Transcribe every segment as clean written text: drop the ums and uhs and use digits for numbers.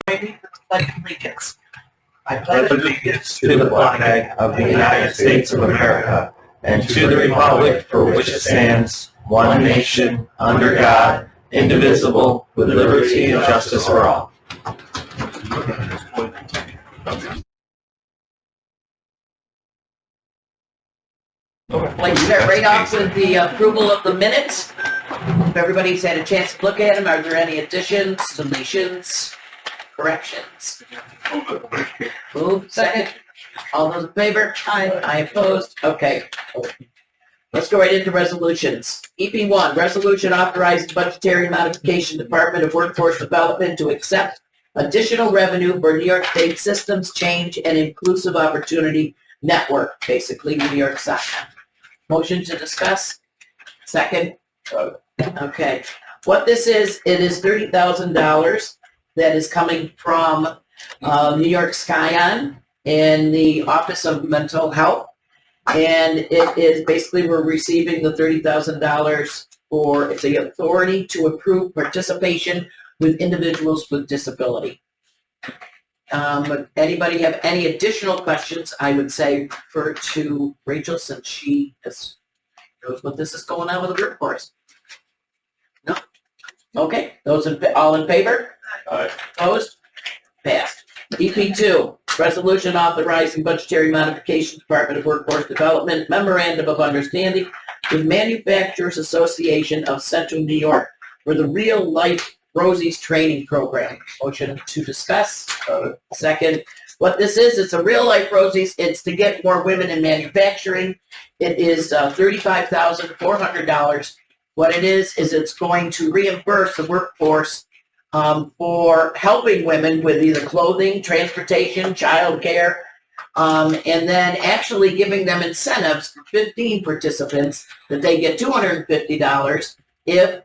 Pledge allegiance. I pledge allegiance to the flag of the United States of America and to the republic for which it stands, one nation, under God, indivisible, with liberty and justice for all. I'd like to start right off with the approval of the minutes. If everybody's had a chance to look at them, are there any additions, deletions, corrections? Move, second. All those in favor? I opposed? Okay. Let's go right into resolutions. EP1, resolution authorizing budgetary modification, Department of Workforce Development to accept additional revenue for New York State Systems Change and Inclusive Opportunity Network, basically New York Side. Motion to discuss? Second? Okay. What this is, it is $30,000 that is coming from New York Scion in the Office of Mental Health. And it is basically, we're receiving the $30,000 for, it's the authority to approve participation with individuals with disability. But anybody have any additional questions, I would say refer to Rachel, since she knows what this is going on with the workforce. No? Okay, all in favor? Aye. Opposed? Passed. EP2, resolution authorizing budgetary modification, Department of Workforce Development, memorandum of understanding with Manufacturers Association of Central New York for the Real Life Rosie's training program. Motion to discuss. Second. What this is, it's a Real Life Rosie's. It's to get more women in manufacturing. It is $35,400. What it is it's going to reimburse the workforce for helping women with either clothing, transportation, childcare, and then actually giving them incentives for 15 participants that they get $250 if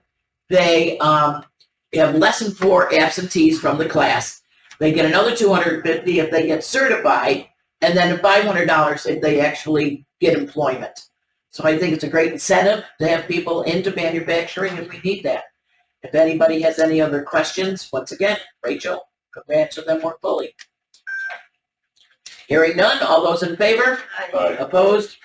they have less than 4 absentees from the class. They get another $250 if they get certified, and then $500 if they actually get employment. So I think it's a great incentive to have people into manufacturing, and we need that. If anybody has any other questions, once again, Rachel, could answer them more fully. Hearing none, all those in favor? Aye. Opposed?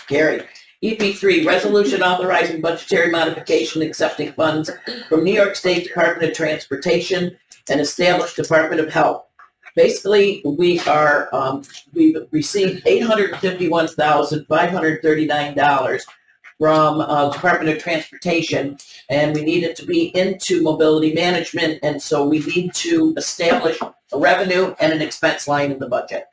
Carried. EP3, resolution authorizing budgetary modification accepting funds from New York State Department of Transportation and established Department of Health. Basically, we've received $851,539 from Department of Transportation, and we need it to be into mobility management, and so we need to establish a revenue and an expense line in the budget.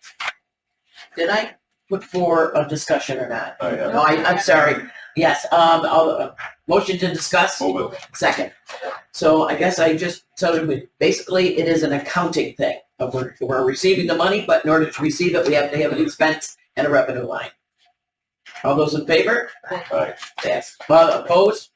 Did I put for a discussion or not? Oh, yeah. No, I'm sorry. Yes, motion to discuss? Move it. Second. So I guess I just told you, basically it is an accounting thing. We're receiving the money, but in order to receive it, we have to have an expense and a revenue line. All those in favor? Aye. Yes. Opposed?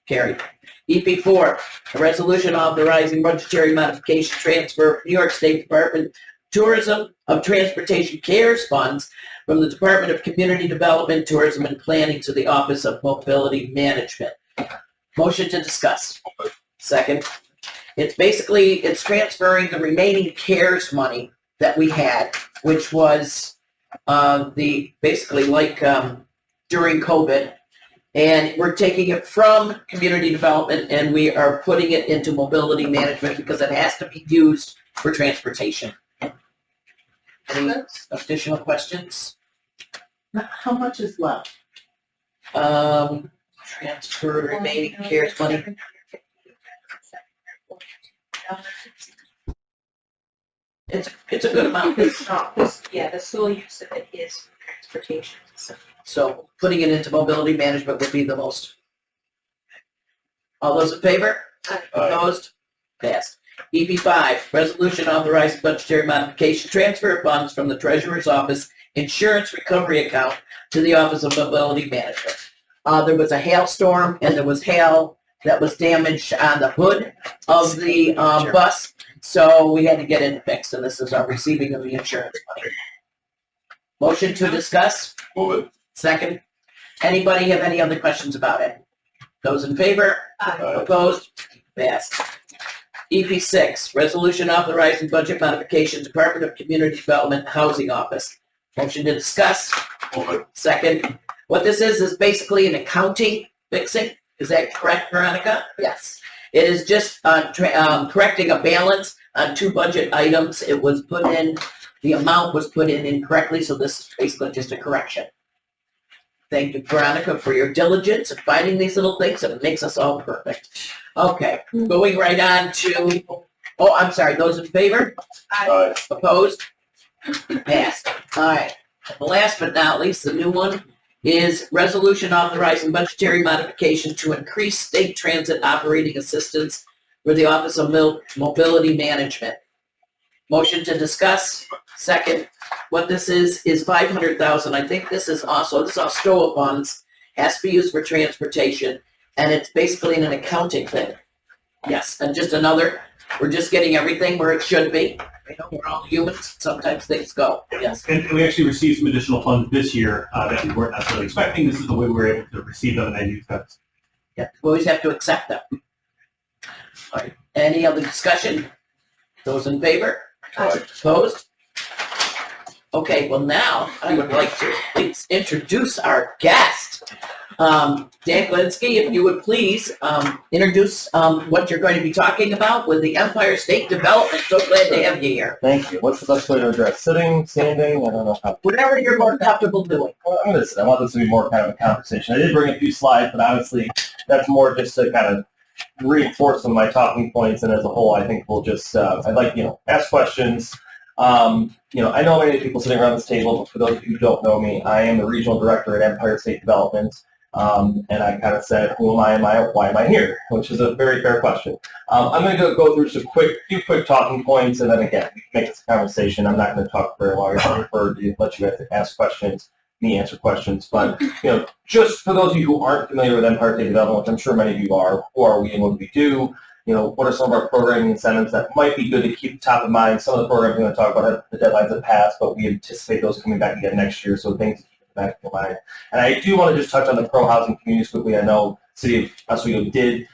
Carried. EP4, a resolution authorizing budgetary modification transfer of New York State Department Tourism of Transportation CARES funds from the Department of Community Development, Tourism and Planning to the Office of Mobility Management. Motion to discuss. Second. It's transferring the remaining CARES money that we had, which was during COVID, and we're taking it from community development and we are putting it into mobility management because it has to be used for transportation. Any additional questions? How much is left? Transfer remaining CARES money. It's a good amount. The sole use of it is for transportation. So putting it into mobility management would be the most. All those in favor? Aye. Opposed? Passed. EP5, resolution authorizing budgetary modification, transfer of funds from the Treasurer's Office Insurance Recovery Account to the Office of Mobility Management. There was a hailstorm and there was hail that was damaged on the hood of the bus, so we had to get it fixed, and this is our receiving of the insurance money. Motion to discuss? Move it. Second. Anybody have any other questions about it? Those in favor? Aye. Opposed? Passed. EP6, resolution authorizing budget modification, Department of Community Development Housing Office. Motion to discuss. Second. What this is basically an accounting fixing. Is that correct, Veronica? Yes. It is just correcting a balance on two budget items. It was put in, the amount was put in incorrectly, so this is basically just a correction. Thank you, Veronica, for your diligence in finding these little things. It makes us all perfect. Okay, going right on to, oh, I'm sorry, those in favor? Aye. Opposed? Passed. All right. Last but not least, the new one is resolution authorizing budgetary modification to increase state transit operating assistance for the Office of Mobility Management. Motion to discuss. Second. What this is $500,000. I think this is STOA funds, has to be used for transportation, and it's basically an accounting thing. Yes, and just another, we're just getting everything where it should be. You know, we're all humans. Sometimes things go. Yes. And we actually received some additional funds this year that we weren't necessarily expecting. This is the way we were able to receive them and use them. Yeah, we always have to accept them. All right. Any other discussion? Those in favor? Opposed? Okay, well now, I would like to please introduce our guest. Dan Glinsky, if you would please introduce what you're going to be talking about with the Empire State Development. So glad to have you here. Thank you. What's the best way to address? Sitting, standing? I don't know how. Whatever you're more comfortable doing. Well, I'm going to sit. I want this to be more kind of a conversation. I did bring a few slides, but honestly, that's more just to kind of reinforce some of my talking points. And as a whole, I think we'll just, I'd like, ask questions. I know many people sitting around this table, but for those of you who don't know me, I am the regional director at Empire State Development. And I kind of said, who am I, why am I here? Which is a very fair question. I'm going to go through just a few quick talking points, and then again, we can make this a conversation. I'm not going to talk very long. I prefer to let you guys ask questions, me answer questions. But, just for those of you who aren't familiar with Empire State Development, which I'm sure many of you are, who are we and what do we do? What are some of our programming incentives that might be good to keep top of mind? Some of the programs we're going to talk about, the deadlines have passed, but we anticipate those coming back again next year, so things to keep in the back of your mind. And I do want to just touch on the pro-housing communities quickly. I know City of Oswego did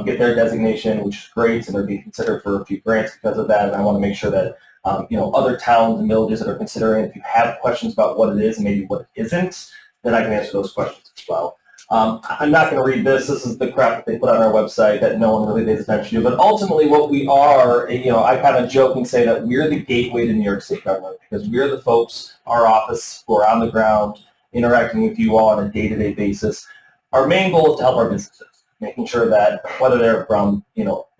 get their designation, which is great, and they're being considered for a few grants because of that, and I want to make sure that other towns and villages that are considering, if you have questions about what it is and maybe what it isn't, then I can answer those questions as well. I'm not going to read this. This is the crap that they put on our website that no one really pays attention to. But ultimately what we are, I kind of joke and say that we're the gateway to New York State government because we're the folks, our office, who are on the ground interacting with you all on a day-to-day basis. Our main goal is to help our businesses, making sure that whether they're from,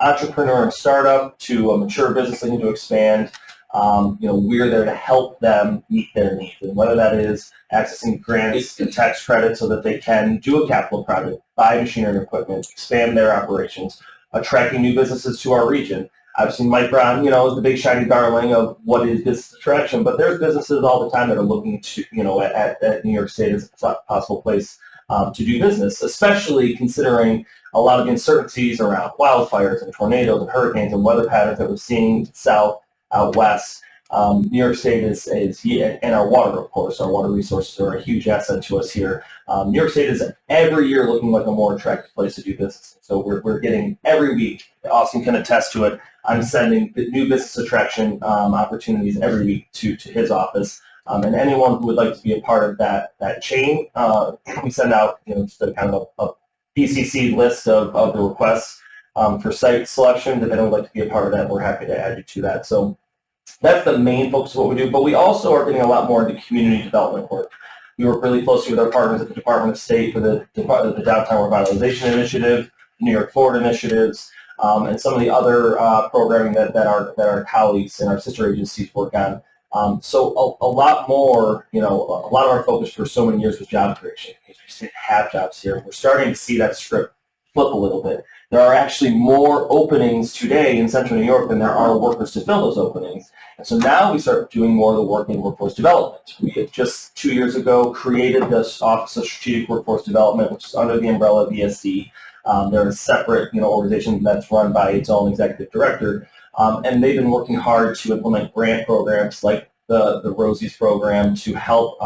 entrepreneur and startup to a mature business looking to expand, we're there to help them meet their needs. And whether that is accessing grants and tax credits so that they can do a capital project, buy machinery and equipment, expand their operations, attracting new businesses to our region. Obviously, Micron, is the big shiny darling of what is business attraction, but there's businesses all the time that are looking to, at New York State as a possible place to do business, especially considering a lot of the uncertainties around wildfires and tornadoes and hurricanes and weather patterns that we're seeing south, out west. New York State is and our water, of course, our water resources are a huge asset to us here. New York State is every year looking like a more attractive place to do business. So we're getting every week, Austin can attest to it, I'm sending new business attraction opportunities every week to his office. And anyone who would like to be a part of that chain, we send out just a kind of a PCC list of the requests for site selection. If anyone would like to be a part of that, we're happy to add you to that. So that's the main focus of what we do, but we also are getting a lot more into community development work. We work really closely with our partners at the Department of State for the Downtown Revitalization Initiative, New York Forward initiatives, and some of the other programming that our colleagues and our sister agencies work on. So a lot more, a lot of our focus for so many years was job creation. We just didn't have jobs here. We're starting to see that script flip a little bit. There are actually more openings today in Central New York than there are workers to fill those openings. And so now we start doing more of the work in workforce development. We had just 2 years ago created this Office of Strategic Workforce Development, which is under the umbrella of ESD. They're a separate organization that's run by its own executive director. And they've been working hard to implement grant programs like the Rosie's program to help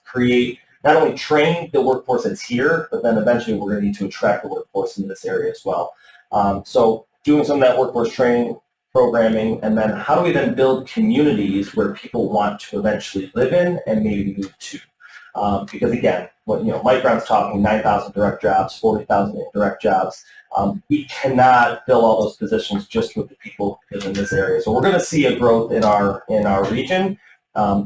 create, not only train the workforce that's here, but then eventually we're going to need to attract the workforce into this area as well. So doing some of that workforce training, programming, and then how do we then build communities where people want to eventually live in and maybe move to? Because again, what Mike Brown's talking 9,000 direct jobs, 40,000 indirect jobs. We cannot fill all those positions just with the people who live in this area. So we're going to see a growth in our region.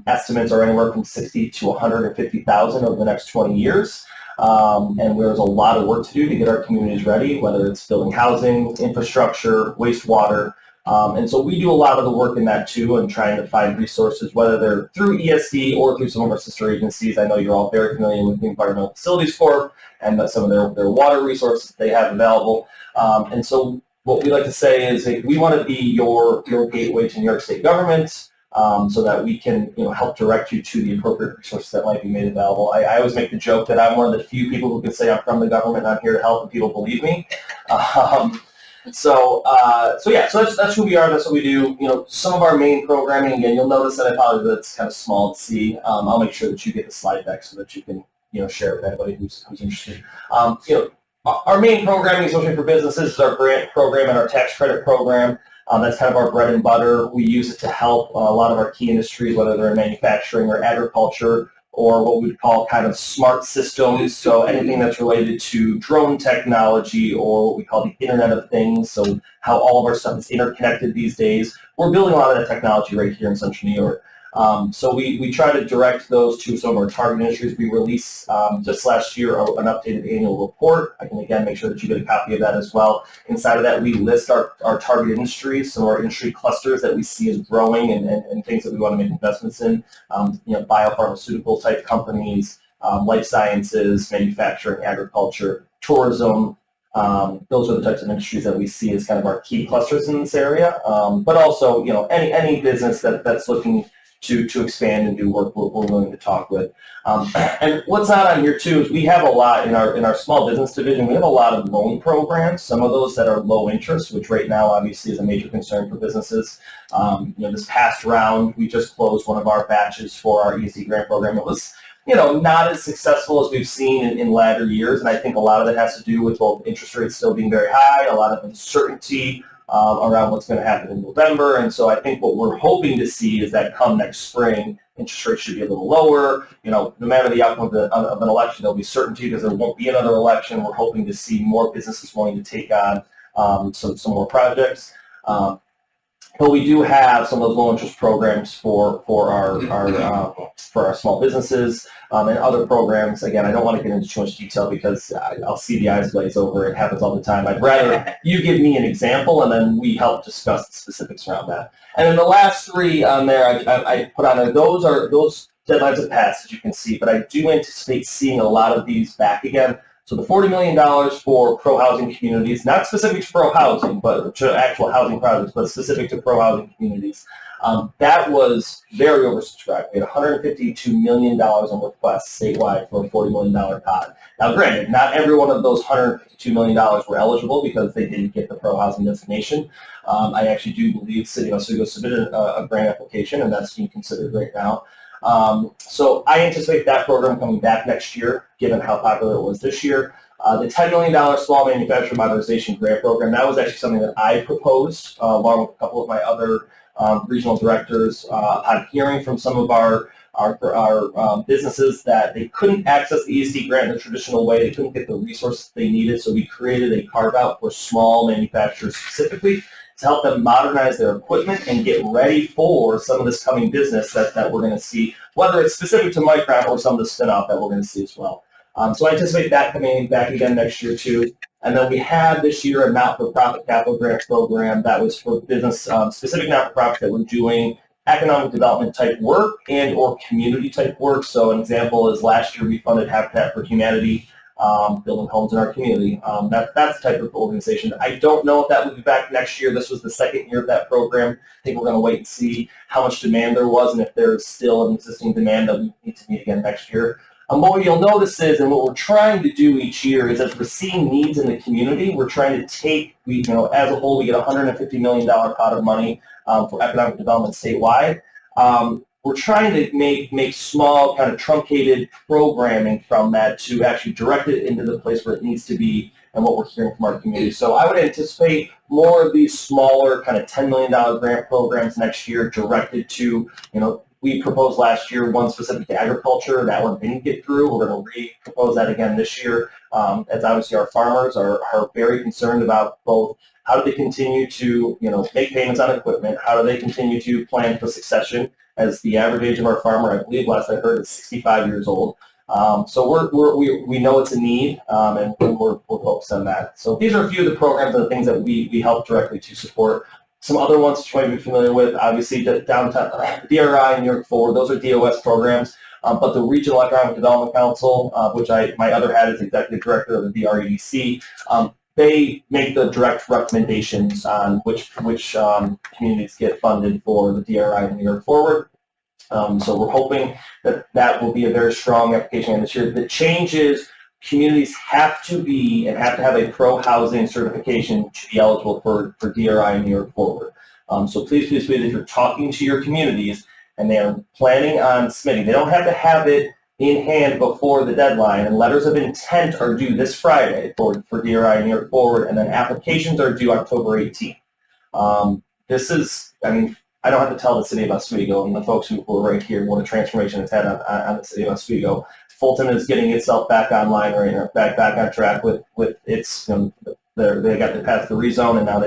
Estimates are anywhere from 60 to 150,000 over the next 20 years. And there's a lot of work to do to get our communities ready, whether it's building housing, infrastructure, wastewater. And so we do a lot of the work in that too, and trying to find resources, whether they're through ESD or through some of our sister agencies. I know you're all very familiar with the Environmental Facilities Corp and some of their water resources they have available. And so what we like to say is we want to be your gateway to New York State government, so that we can help direct you to the appropriate resources that might be made available. I always make the joke that I'm one of the few people who can say I'm from the government and I'm here to help, and people believe me. So that's who we are. That's what we do. Some of our main programming. Again, you'll notice that I apologize that it's kind of small to see. I'll make sure that you get the slide deck so that you can share it with anybody who's interested. Our main programming, especially for businesses, is our grant program and our tax credit program. That's kind of our bread and butter. We use it to help a lot of our key industries, whether they're in manufacturing or agriculture, or what we would call kind of smart systems. So anything that's related to drone technology, or what we call the Internet of Things, so how all of our stuff is interconnected these days. We're building a lot of that technology right here in Central New York. So we try to direct those to some of our target industries. We released just last year an updated annual report. I can again make sure that you get a copy of that as well. Inside of that, we list our target industries, some of our industry clusters that we see as growing and things that we want to make investments in. Biopharmaceutical type companies, life sciences, manufacturing, agriculture, tourism. Those are the types of industries that we see as kind of our key clusters in this area. But also, any business that's looking to expand and do work, we're willing to talk with. And what's not on here too is we have a lot in our small business division. We have a lot of loan programs. Some of those that are low interest, which right now obviously is a major concern for businesses. This past round, we just closed one of our batches for our ESD grant program. It was not as successful as we've seen in latter years, and I think a lot of it has to do with both interest rates still being very high, a lot of uncertainty around what's going to happen in November. And so I think what we're hoping to see is that come next spring, interest rates should be a little lower. No matter the outcome of an election, there'll be certainty because there won't be another election. We're hoping to see more businesses wanting to take on some more projects. But we do have some of those low interest programs for our small businesses and other programs. Again, I don't want to get into too much detail because I'll see the eyes glaze over. It happens all the time. I'd rather you give me an example and then we help discuss the specifics around that. And then the last three on there I put on there. Those deadlines have passed, as you can see, but I do anticipate seeing a lot of these back again. So the $40 million for pro-housing communities, not specific to pro-housing, but to actual housing projects, but specific to pro-housing communities, that was very oversubscribed. We had $152 million in requests statewide for a $40 million pot. Now, granted, not every one of those $152 million were eligible because they didn't get the pro-housing designation. I actually do believe City of Oswego submitted a grant application, and that's being considered right now. So I anticipate that program coming back next year, given how popular it was this year. The $10 million Small Manufacturing Modernization Grant Program, that was actually something that I proposed, along with a couple of my other regional directors, on hearing from some of our businesses that they couldn't access the ESD grant in the traditional way. They couldn't get the resources they needed, so we created a carve-out for small manufacturers specifically to help them modernize their equipment and get ready for some of this coming business that we're going to see, whether it's specific to Micron or some of the spin-off that we're going to see as well. So I anticipate that coming back again next year too. And then we had this year a not-for-profit capital grant program that was for business, specific not-for-profits that were doing economic development type work and or community type work. So an example is last year we funded Habitat for Humanity, building homes in our community. That's the type of organization. I don't know if that will be back next year. This was the second year of that program. I think we're going to wait and see how much demand there was and if there's still an existing demand that we need to meet again next year. What you'll notice is, and what we're trying to do each year is, as we're seeing needs in the community, we're trying to take, as a whole, we get a $150 million pot of money for economic development statewide. We're trying to make small, kind of truncated programming from that to actually direct it into the place where it needs to be and what we're hearing from our community. So I would anticipate more of these smaller kind of $10 million grant programs next year directed to, we proposed last year one specific to agriculture. That one didn't get through. We're going to re-propose that again this year, as obviously our farmers are very concerned about both how do they continue to, make payments on equipment, how do they continue to plan for succession, as the average age of our farmer, I believe last I heard, is 65 years old. So we know it's a need, and we're focused on that. So these are a few of the programs and the things that we help directly to support. Some other ones that you might be familiar with, obviously the downtown DRI and New York Forward, those are DOS programs. But the Regional Economic Development Council, which my other hat is Executive Director of the DREDC, they make the direct recommendations on which communities get funded for the DRI and New York Forward. So we're hoping that will be a very strong application this year. The change is communities have to have a pro-housing certification to be eligible for DRI and New York Forward. So please, if you're talking to your communities and they are planning on submitting, they don't have to have it in hand before the deadline, and letters of intent are due this Friday for DRI and New York Forward, and then applications are due October 18th. I don't have to tell the city of Oswego and the folks who are right here what a transformation it's had on the city of Oswego. Fulton is getting itself back online right now, back on track with its, they got to pass the rezone, and now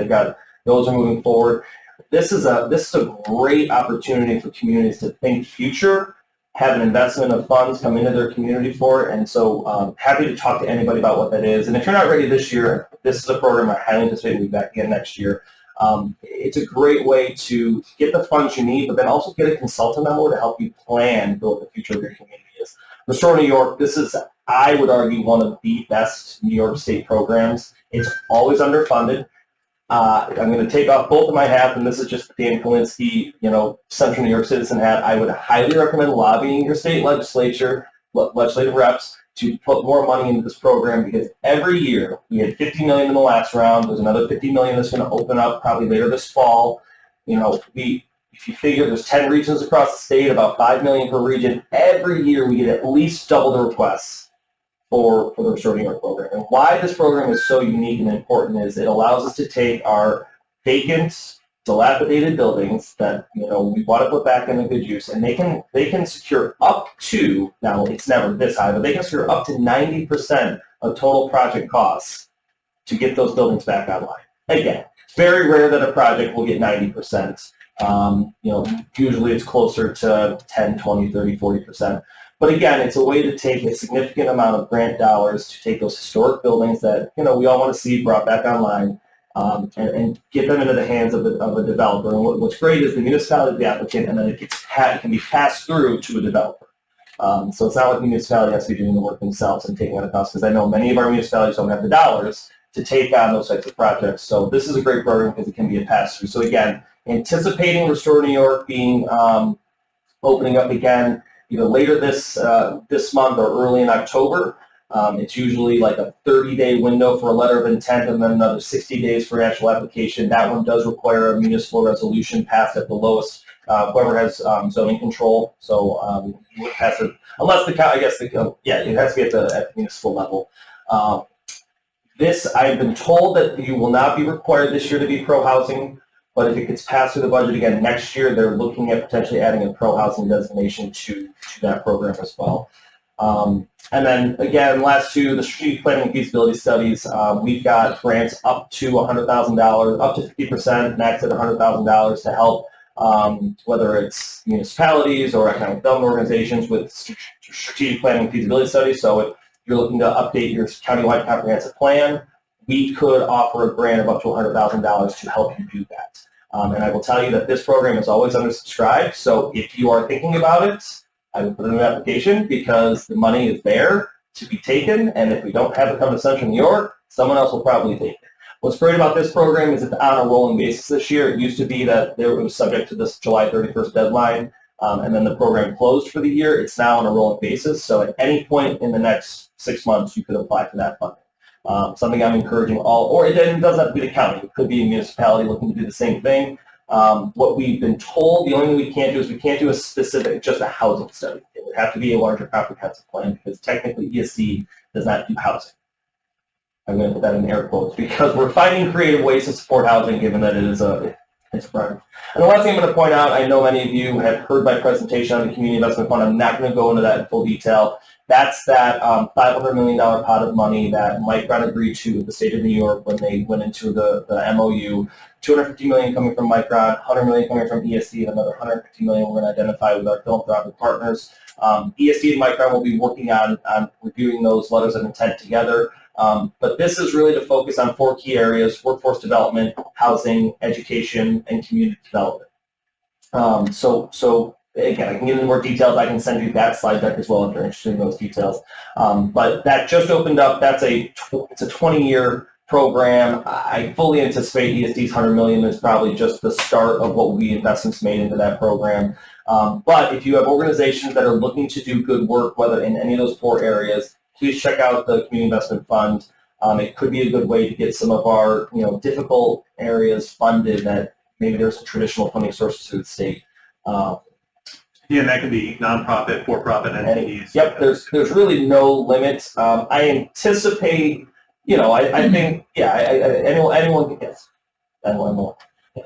those are moving forward. This is a great opportunity for communities to think future, have an investment of funds come into their community for it, and so happy to talk to anybody about what that is. And if you're not ready this year, this is a program I highly anticipate we'll be back again next year. It's a great way to get the funds you need, but then also get a consultant on board to help you plan for what the future of your community is. Restore New York, this is, I would argue, one of the best New York State programs. It's always underfunded. I'm going to take off both of my hats, and this is just Dan Kalinsky, Central New York citizen hat. I would highly recommend lobbying your state legislature, legislative reps, to put more money into this program, because every year, we had $50 million in the last round. There's another $50 million that's going to open up probably later this fall. If you figure there's 10 regions across the state, about $5 million per region, every year we get at least double the requests for the Restore New York program. And why this program is so unique and important is it allows us to take our vacant, dilapidated buildings that we want to put back into good use, and they can secure up to, now it's never this high, but they can secure up to 90% of total project costs to get those buildings back online. Again, it's very rare that a project will get 90%. Usually it's closer to 10, 20, 30, 40%. But again, it's a way to take a significant amount of grant dollars to take those historic buildings that we all want to see brought back online, and get them into the hands of a developer. And what's great is the municipality is the applicant, and then it can be passed through to a developer. So it's not like the municipality has to be doing the work themselves and taking on the cost, because I know many of our municipalities don't have the dollars to take on those types of projects. So this is a great program because it can be a pass-through. So again, anticipating Restore New York being opening up again either later this month or early in October. It's usually like a 30-day window for a letter of intent, and then another 60 days for an actual application. That one does require a municipal resolution passed at the lowest, whoever has zoning control. So you would pass it, unless it has to be at the municipal level. I've been told that you will not be required this year to be pro-housing, but if it gets passed through the budget again next year, they're looking at potentially adding a pro-housing designation to that program as well. And then again, last two, the strategic planning and feasibility studies, we've got grants up to $100,000, up to 50%, max at $100,000 to help, whether it's municipalities or economic development organizations with strategic planning and feasibility studies. So if you're looking to update your countywide comprehensive plan, we could offer a grant of up to $100,000 to help you do that. And I will tell you that this program is always undersubscribed, so if you are thinking about it, I would put in an application, because the money is there to be taken, and if we don't have it come to Central New York, someone else will probably take it. What's great about this program is it's on a rolling basis this year. It used to be that it was subject to this July 31st deadline, and then the program closed for the year. It's now on a rolling basis, so at any point in the next 6 months, you could apply for that funding. Something I'm encouraging or it doesn't have to be the county. It could be a municipality looking to do the same thing. What we've been told, the only thing we can't do is we can't do just a housing study. It would have to be a larger comprehensive plan, because technically ESC does not do housing. I'm going to put that in air quotes, because we're finding creative ways to support housing, given that it's a problem. And the last thing I'm going to point out, I know many of you have heard my presentation on the Community Investment Fund. I'm not going to go into that in full detail. That's that $500 million pot of money that Mike Brown agreed to with the state of New York when they went into the MOU. $250 million coming from Mike Brown, $100 million coming from ESD, and another $150 million we're going to identify with our philanthropic partners. ESD and Mike Brown will be working on reviewing those letters of intent together. But this is really to focus on 4 key areas: workforce development, housing, education, and community development. So again, I can get into more details. I can send you that slide deck as well if you're interested in those details. But that just opened up. It's a 20-year program. I fully anticipate ESD's $100 million is probably just the start of what will be investments made into that program. But if you have organizations that are looking to do good work, whether in any of those 4 areas, please check out the Community Investment Fund. It could be a good way to get some of our difficult areas funded that maybe there's some traditional funding sources through the state. Yeah, and that could be nonprofit, for-profit entities. Yep, there's really no limits. I anticipate, I think, anyone can guess. Anyone more. Yeah.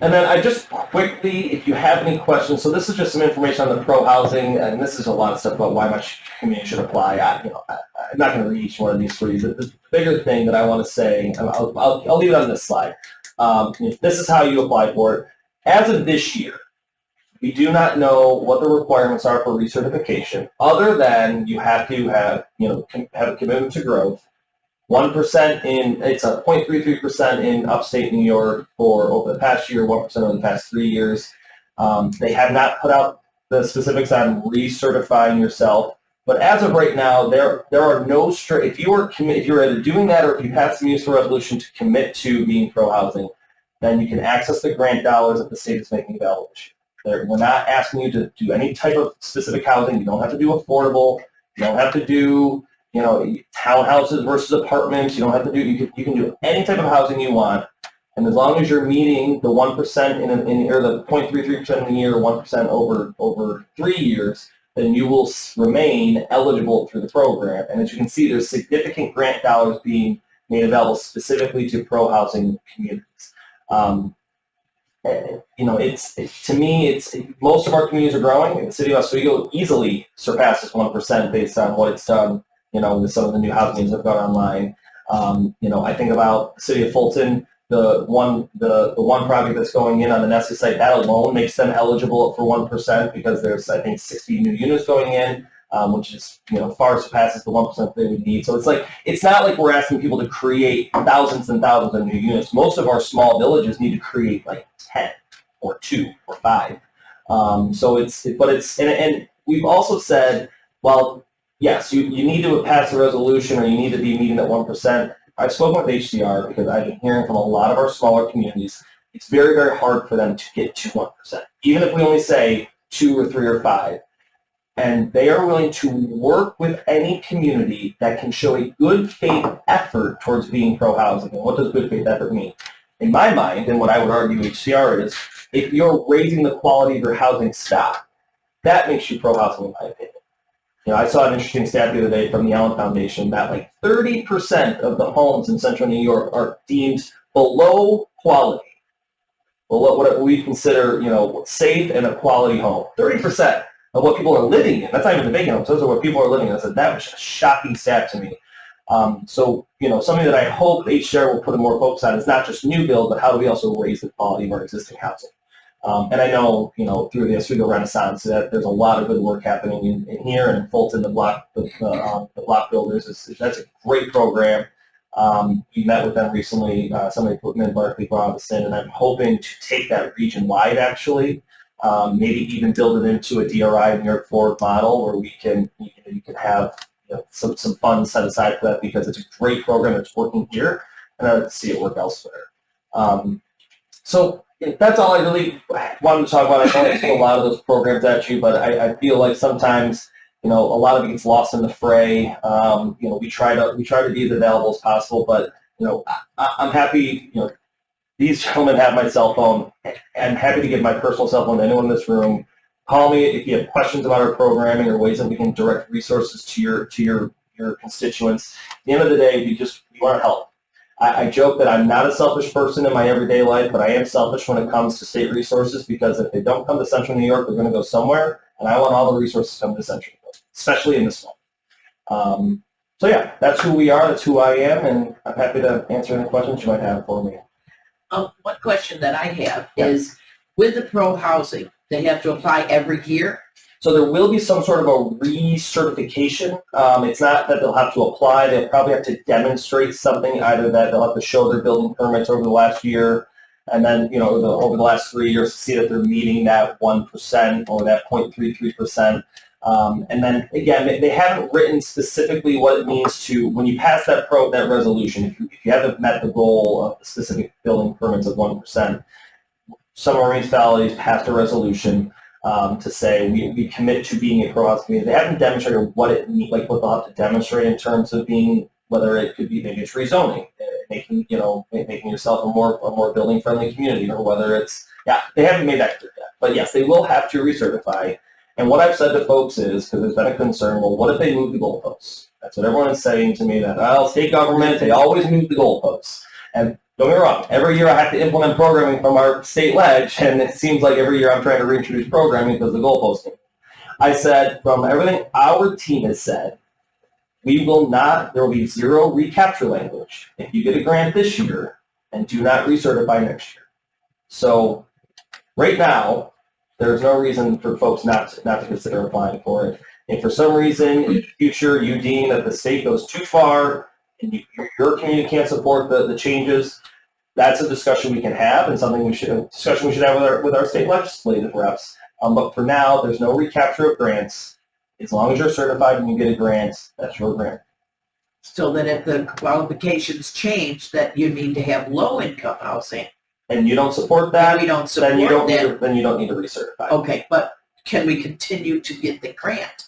And then I just quickly, if you have any questions, so this is just some information on the pro-housing, and this is a lot of stuff about why my community should apply. I'm not going to read each one of these for you. The bigger thing that I want to say, I'll leave it on this slide. This is how you apply for it. As of this year, we do not know what the requirements are for recertification, other than you have to have a commitment to growth. 1% it's a 0.33% in upstate New York for over the past year, 1% over the past 3 years. They have not put out the specifics on recertifying yourself, but as of right now, there are no if you're either doing that or if you pass the municipal resolution to commit to being pro-housing, then you can access the grant dollars that the state is making available this year. We're not asking you to do any type of specific housing. You don't have to do affordable. You don't have to do townhouses versus apartments. You don't have to do. You can do any type of housing you want, and as long as you're meeting the 1% or the 0.33% in a year, 1% over 3 years, then you will remain eligible through the program. And as you can see, there's significant grant dollars being made available specifically to pro-housing communities. To me, most of our communities are growing. The city of Oswego easily surpasses 1% based on what it's done, with some of the new housing that have gone online. I think about the city of Fulton, the one project that's going in on the Nestle site, that alone makes them eligible for 1% because there's, I think, 60 new units going in, which is, far surpasses the 1% they would need. So it's not like we're asking people to create thousands and thousands of new units. Most of our small villages need to create like 10 or 2 or 5. And we've also said, well, yes, you need to pass a resolution or you need to be meeting that 1%. I've spoken with HCR because I've been hearing from a lot of our smaller communities, it's very, very hard for them to get to 1%, even if we only say 2 or 3 or 5. And they are willing to work with any community that can show a good faith effort towards being pro-housing. And what does good faith effort mean? In my mind, and what I would argue HCR is, if you're raising the quality of your housing stock, that makes you pro-housing, in my opinion. I saw an interesting stat the other day from the Allen Foundation that like 30% of the homes in central New York are deemed below quality, below what we consider, safe and a quality home. 30% of what people are living in. That's not even the vacant homes. Those are what people are living in. I said, that was a shocking stat to me. Something that I hope HCR will put a more focus on is not just new build, but how do we also raise the quality of our existing housing. And I know, through the Oswego Renaissance, that there's a lot of good work happening in here and in Fulton, the block builders. That's a great program. We met with them recently. Somebody put me in Berkeley brought us in, and I'm hoping to take that region-wide, actually. Maybe even build it into a DRI New York Forward model where you can have some funds set aside for that because it's a great program that's working here, and I'd like to see it work elsewhere. So that's all I really wanted to talk about. I know I threw a lot of those programs at you, but I feel like sometimes a lot of it gets lost in the fray. We try to be as available as possible, but I'm happy. These gentlemen have my cell phone. I'm happy to give my personal cell phone to anyone in this room. Call me if you have questions about our programming or ways that we can direct resources to your your constituents. At the end of the day, we want to help. I joke that I'm not a selfish person in my everyday life, but I am selfish when it comes to state resources, because if they don't come to Central New York, they're going to go somewhere, and I want all the resources to come to Central New York, especially in this one. So yeah, that's who we are, that's who I am, and I'm happy to answer any questions you might have for me. One question that I have is, with the pro housing, they have to apply every year? So there will be some sort of a recertification. It's not that they'll have to apply. They'll probably have to demonstrate something, either that they'll have to show their building permits over the last year, and then, over the last 3 years to see that they're meeting that 1% or that 0.33%. And then, again, they haven't written specifically what it means to, when you pass that resolution, if you haven't met the goal of the specific building permits of 1%, some of our municipalities passed a resolution to say we commit to being a pro-housing community. They haven't demonstrated what it means, like what they'll have to demonstrate in terms of being, whether it could be maybe it's rezoning, making yourself a more building-friendly community, or whether it's, they haven't made that clear yet. But yes, they will have to recertify. And what I've said to folks is, because there's been a concern, well, what if they move the goalposts? That's what everyone is saying to me, that, well, state government, they always move the goalposts. And don't get me wrong, every year I have to implement programming from our state ledge, and it seems like every year I'm trying to reintroduce programming because of the goalposting. I said, from everything our team has said, there will be zero recapture language if you get a grant this year and do not recertify next year. So right now, there's no reason for folks not to consider applying for it. If for some reason in the future you deem that the state goes too far and your community can't support the changes, that's a discussion we can have, and a discussion we should have with our state legislative reps. But for now, there's no recapture of grants. As long as you're certified and you get a grant, that's your grant. So that if the qualifications change, that you need to have low-income housing. And you don't support that, And we don't support then you don't that. need to recertify. Okay, but can we continue to get the grant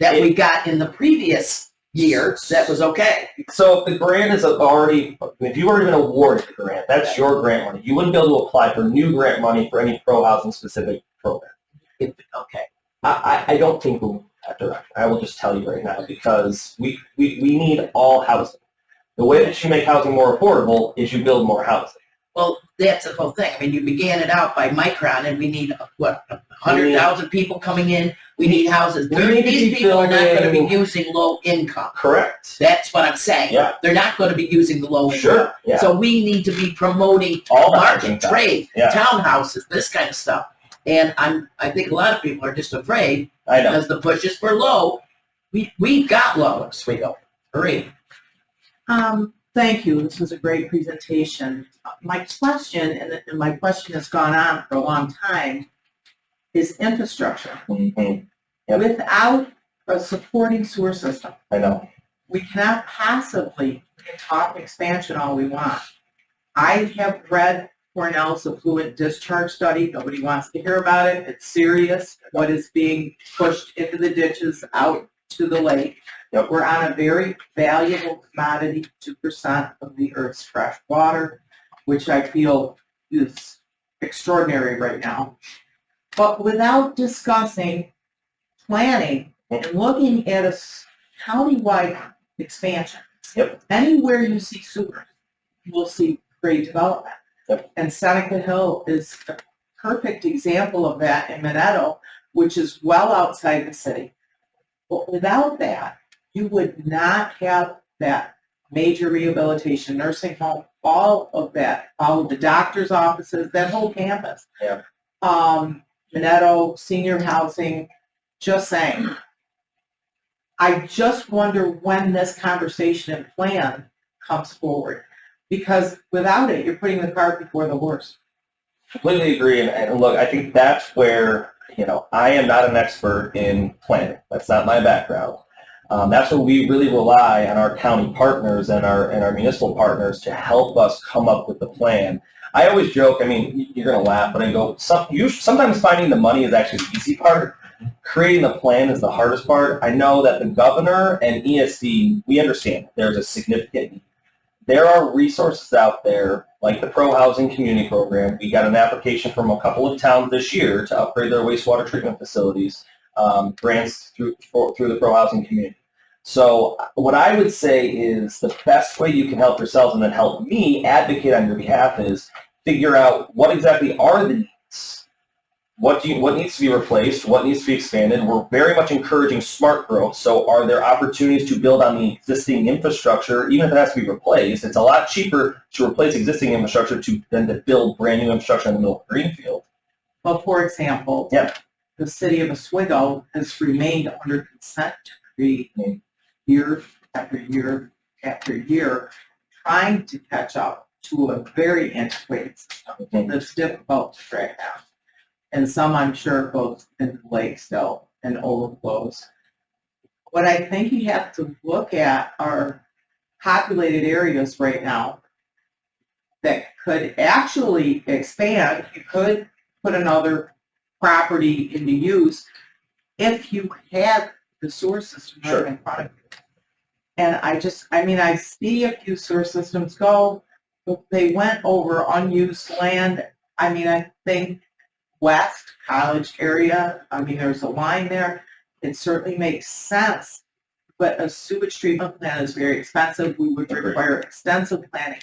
that we got in the previous year? That was okay. So if the grant is if you've already been awarded the grant, that's your grant money. You wouldn't be able to apply for new grant money for any pro-housing specific program. Okay. I don't think we'll move that direction. I will just tell you right now, because we need all housing. The way that you make housing more affordable is you build more housing. Well, that's the whole thing. I mean, you began it out by Micron, and we need, 100,000 people coming in. We need houses. These people are not going to be using low income. Correct. That's what I'm saying. Yeah. They're not going to be using the low income. Sure. Yeah. So we need to be promoting all market trade, yeah. townhouses, this kind of stuff. And I think a lot of people are just afraid I know. because the pushes for low. We've got low, Oswego. Hurry. Thank you. This was a great presentation. My question, and my question has gone on for a long time, is infrastructure. Mm-hmm. Yep. Without a supporting sewer system, I know. we cannot possibly talk expansion all we want. I have read Cornell's effluent discharge study. Nobody wants to hear about it. It's serious. What is being pushed into the ditches out to the lake. Yep. We're on a very valuable commodity, 2% of the Earth's fresh water, which I feel is extraordinary right now. But without discussing planning and looking at a county-wide expansion, anywhere you see sewer, you will see great development. Yep. And Seneca Hill is a perfect example of that in Minetto, which is well outside the city. But without that, you would not have that major rehabilitation, nursing home, all of the doctor's offices, that whole campus. Yeah. Minetto, senior housing, just saying. I just wonder when this conversation and plan comes forward, because without it, you're putting the cart before the horse. Completely agree, and look, I think that's where, I am not an expert in planning. That's not my background. That's where we really rely on our county partners and our municipal partners to help us come up with the plan. I always joke, you're going to laugh, but I go, sometimes finding the money is actually the easy part. Creating the plan is the hardest part. I know that the governor and ESD, we understand there's a significant need. There are resources out there, like the Pro Housing Community Program. We got an application from a couple of towns this year to upgrade their wastewater treatment facilities, grants through the Pro Housing Community. So what I would say is the best way you can help yourselves and then help me advocate on your behalf is figure out what exactly are the needs. What needs to be replaced? What needs to be expanded? We're very much encouraging smart growth. So are there opportunities to build on the existing infrastructure, even if it has to be replaced? It's a lot cheaper to replace existing infrastructure than to build brand new infrastructure in the middle of a greenfield. Well, for example, Yeah. the city of Oswego has remained under consent decree year after year after year, trying to catch up to a very antiquated system that's difficult to track down. And some, I'm sure, goes into the lake still and overflows. What I think you have to look at are populated areas right now that could actually expand. You could put another property into use if you had the sewer system right in front of you. And I see a few sewer systems go, but they went over unused land. I think West College area, there's a line there. It certainly makes sense, but a sewage treatment plant is very expensive. We would require extensive planning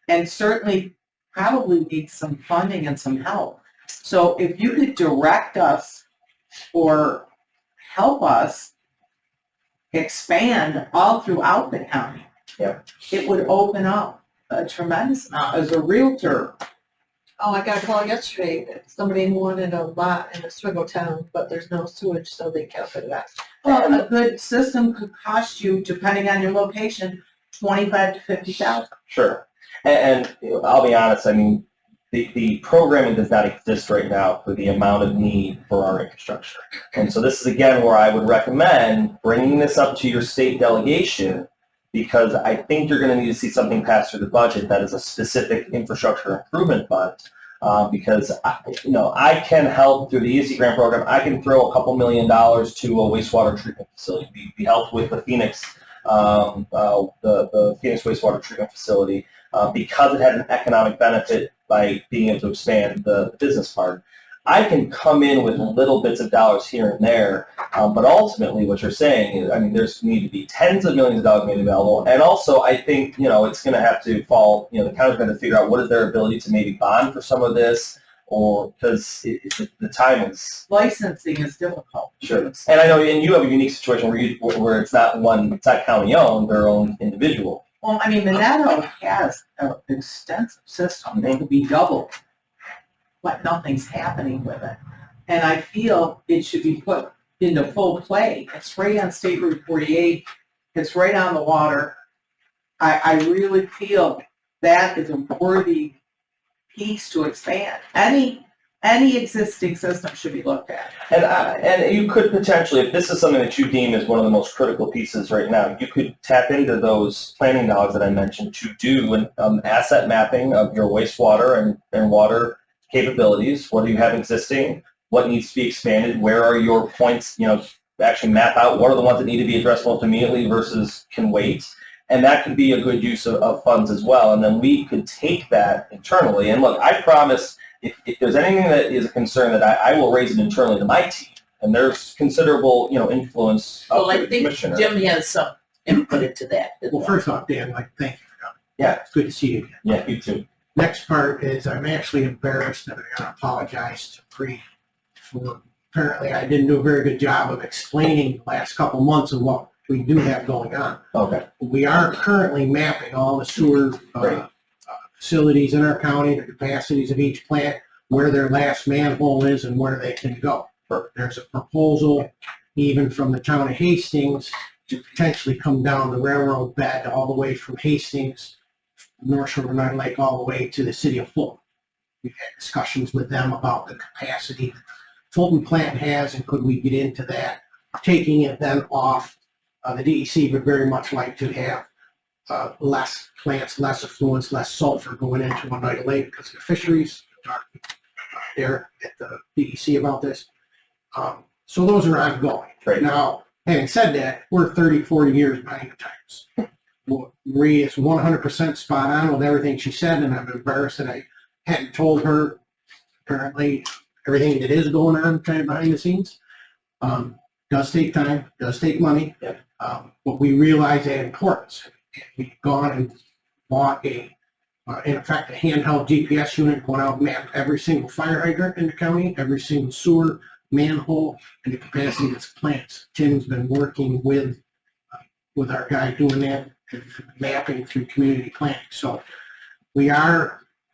and certainly probably need some funding and some help. So if you could direct us or help us expand all throughout the county, it would open up a tremendous amount. As a realtor, Oh, I got a call yesterday that somebody wanted a lot in Oswego town, but there's no sewage, so they can't put it out. well, a good system could cost you, depending on your location, $25,000 to $50,000. Sure. And I'll be honest, the programming does not exist right now for the amount of need for our infrastructure. And so this is, again, where I would recommend bringing this up to your state delegation, because I think you're going to need to see something passed through the budget that is a specific infrastructure improvement fund. Because I can help through the ESC grant program. I can throw a couple $1 million to a wastewater treatment facility. We helped with the Phoenix, the Phoenix wastewater treatment facility because it had an economic benefit by being able to expand the business part. I can come in with little bits of dollars here and there, but ultimately what you're saying is, there's need to be tens of millions of dollars made available, and also I think, it's going to have to fall, the county's going to figure out what is their ability to maybe bond for some of this, or, because the time is... Licensing is difficult. Sure. And I know, and you have a unique situation where it's not county-owned, they're owned individual. Well, Minetto has an extensive system. They could be doubled, but nothing's happening with it. And I feel it should be put into full play. It's right on State Route 48. It's right on the water. I really feel that is a worthy piece to expand. Any existing system should be looked at. And you could potentially, if this is something that you deem as one of the most critical pieces right now, you could tap into those planning dollars that I mentioned to do an asset mapping of your wastewater and water capabilities. What do you have existing? What needs to be expanded? Where are your points? Actually map out what are the ones that need to be addressed most immediately versus can wait. And that could be a good use of funds as well. And then we could take that internally. And look, I promise, if there's anything that is a concern, that I will raise it internally to my team. And there's considerable, influence of Well, I the think commissioner. Jim has some input into that. Well, first off, Dan, I'd like to thank you for coming. Yeah. It's good to see you again. Yeah, you too. Next part is I'm actually embarrassed and I gotta apologize to Bree for, apparently I didn't do a very good job of explaining the last couple months of what we do have going on. Okay. We are currently mapping all the sewer Great. facilities in our county, the capacities of each plant, where their last manhole is and where they can go. Perfect. There's a proposal even from the town of Hastings to potentially come down the railroad bed all the way from Hastings, North Shore Night Lake, all the way to the city of Fulton. We've had discussions with them about the capacity that the Fulton plant has and could we get into that, taking it then off. The DEC would very much like to have less plants, less effluents, less sulfur going into Oneida Lake because of the fisheries. Talking there at the DEC about this. So those are ongoing. Right. Now, having said that, we're 30, 40 years behind the times. Well, Marie is 100% spot on with everything she said, and I'm embarrassed that I hadn't told her, apparently, everything that is going on kind of behind the scenes. Does take time, does take money. Yep. But we realize that importance. We've gone and bought in effect, a handheld GPS unit, going out and mapped every single fire hydrant in the county, every single sewer, manhole, and the capacity of its plants. Tim's been working with our guy doing that, mapping through community planning. So we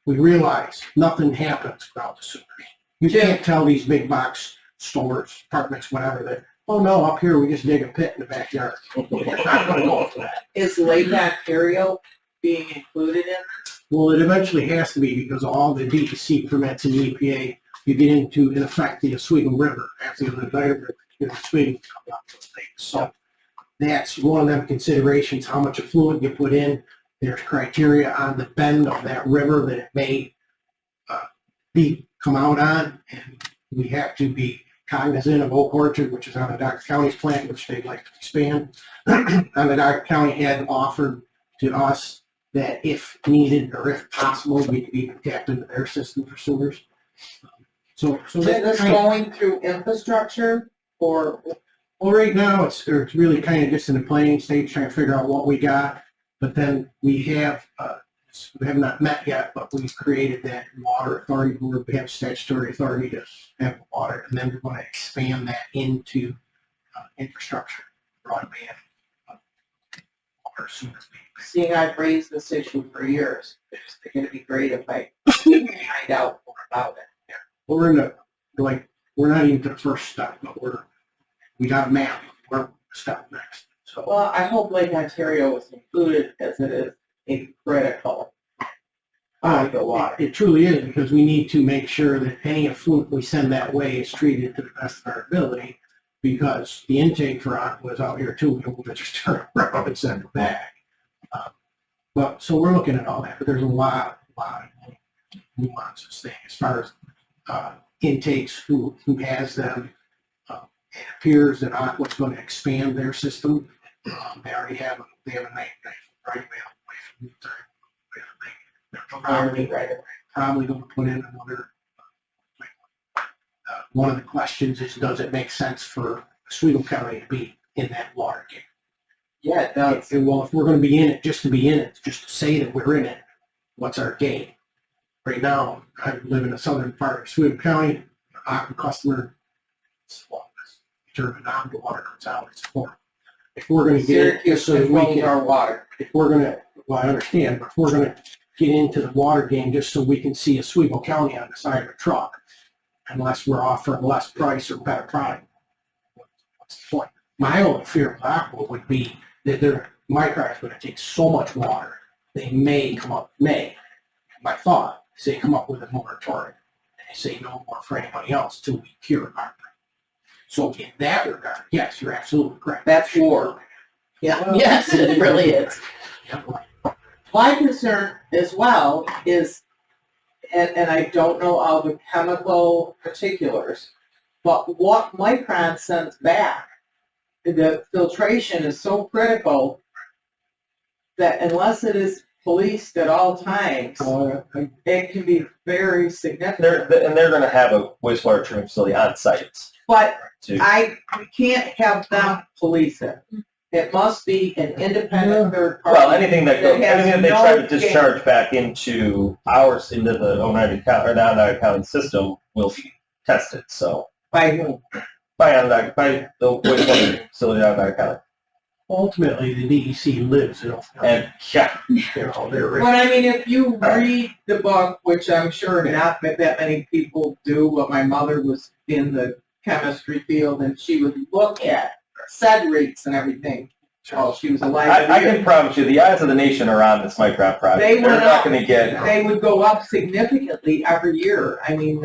realize nothing happens without the sewers. You can't tell these big box stores, apartments, whatever, that, oh no, up here we just dig a pit in the backyard. It's not gonna go for that. Is Lake Ontario being included in this? Well, it eventually has to be because all the DEC permits in the EPA, you get into, in effect, the Oswego River, after the United River, Oswego comes up those things. So that's one of them considerations, how much effluent you put in. There's criteria on the bend of that river that it may come out on, and we have to be cognizant of Oak Orchard, which is on the Dr. County's plant, which they'd like to expand. And the Dr. County had offered to us that if needed or if possible, we could even tap into their system for sewers. So Is this going through infrastructure or? well, right now, it's really kind of just in the planning stage, trying to figure out what we got. But then we have not met yet, but we've created that water authority board. We have statutory authority to have water, and then we're going to expand that into infrastructure, broadband, water, sewer. Seeing I've raised this issue for years, it's going to be great if I find out more about it. We're we're not even to the first step, but we got a map. We're a step next. So. Well, I hope Lake Ontario is included as it is a critical body of water. It truly is, because we need to make sure that any effluent we send that way is treated to the best of our ability, because the intake for it was out here too. We don't just turn around and send it back. But so we're looking at all that, but there's a lot of nuances thing as far as intakes, who has them. It appears that Aqua's going to expand their system. They already have a night right away from they're probably going to put in another. One of the questions is, does it make sense for Oswego County to be in that water game? Yeah, it does. Well, if we're going to be in it, just to be in it, just to say that we're in it, what's our game? Right now, I live in the southern part of Oswego County, Aqua customer, it's flawless. Turn it on, the water comes out, it's horrible. If we're going to get it, Syracuse so that we controls can, our water. if we're going to, well, I understand, but if we're going to get into the water game just so we can see Oswego County on the side of a truck, unless we're offering less price or better product, what's the point? My only fear with Aqua would be that my car is going to take so much water, they may come up, my thought, say come up with a moratorium. And they say no more for anybody else till we cure our. So in that regard, yes, you're absolutely correct. That's war. Yeah, yes, it really is. My concern as well is, and I don't know all the chemical particulars, but what Micron sends back, the filtration is so critical that unless it is policed at all times, it can be very significant. They're going to have a wastewater treatment facility on site. But too. we can't have them police it. It must be an independent third party. Well, anything that they try to no discharge back into the Oneida County or the Onondaga County system will be tested. So By whom? by the wastewater facility in Onondaga County. Ultimately, the DEC lives in And yeah, But I mean, if you read the book, which I'm sure not that many people do, but my mother was in the chemistry field and she would look at SED rates and everything. Oh, she was alive. I can promise you, the eyes of the nation are on this Micron project. They're not going to get. They would go up significantly every year. I mean,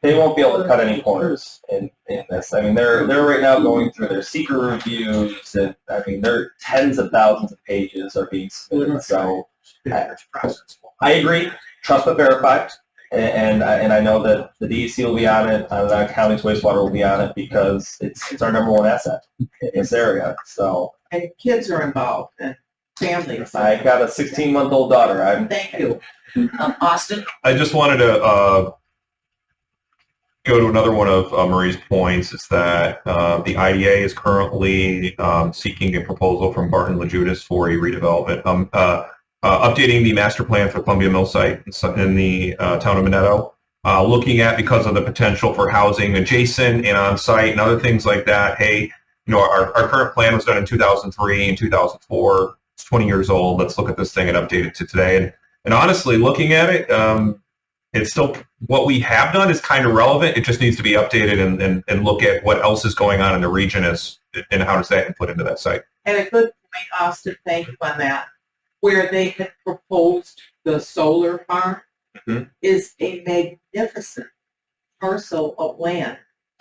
They won't be able to cut any corners in this. I mean, they're right now going through their seeker reviews, and I mean, they're tens of thousands of pages are being submitted. So I agree. Trust but verify. And I know that the DEC will be on it, the county's wastewater will be on it because it's our number one asset in this area. So and kids are involved and families. I got a 16-month-old daughter. Thank you. Austin? I just wanted to go to another one of Marie's points is that the IDA is currently seeking a proposal from Barton LaJudas for a redevelopment, updating the master plan for Columbia Mill site in the town of Minetto, looking at, because of the potential for housing adjacent and on site and other things like that. Hey, our current plan was done in 2003 and 2004. It's 20 years old. Let's look at this thing and update it to today. And honestly, looking at it, it's still, what we have done is kind of relevant. It just needs to be updated and look at what else is going on in the region and how does that input into that site. And a good point, Austin, thank you on that, where they had proposed the solar farm is a magnificent parcel of land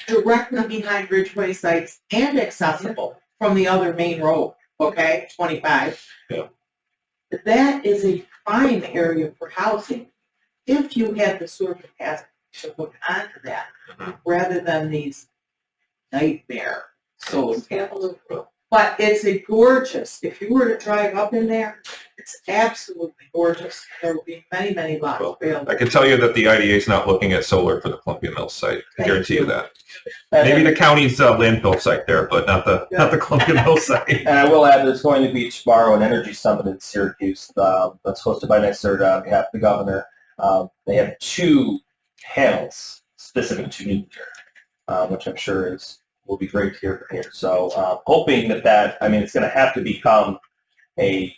directly behind Ridgeway sites and accessible from the other main road, okay, 25. Yeah. That is a prime area for housing if you had the sewer capacity to hook onto that, rather than these nightmare solar panels. But it's a gorgeous, if you were to drive up in there, it's absolutely gorgeous. There will be many, many lots available. I can tell you that the IDA is not looking at solar for the Columbia Mill site. I guarantee you that. Maybe the county's landfill site there, but not the Columbia Mill site. And I will add, there's going to be tomorrow an energy summit in Syracuse that's hosted by NYSERDA on behalf of the governor. They have 2 panels specific to nuclear, which I'm sure will be great to hear from here. So hoping that I mean, it's going to have to become a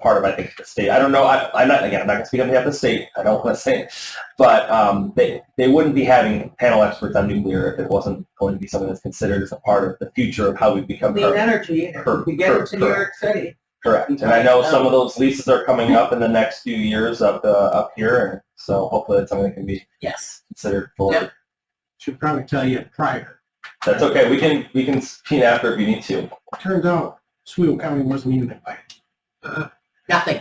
part of, I think, the state. I don't know. I'm not going to speak on behalf of the state. I don't want to say it, but they wouldn't be having panel experts on nuclear if it wasn't going to be something that's considered as a part of the future of how we become Clean energy, we get it to New York City. Correct. And I know some of those leases are coming up in the next few years up here, and so hopefully it's something that can be considered for. Yep. Should probably tell you prior. That's okay. We can speak after if you need to. Turns out Oswego County wasn't even invited. Nothing.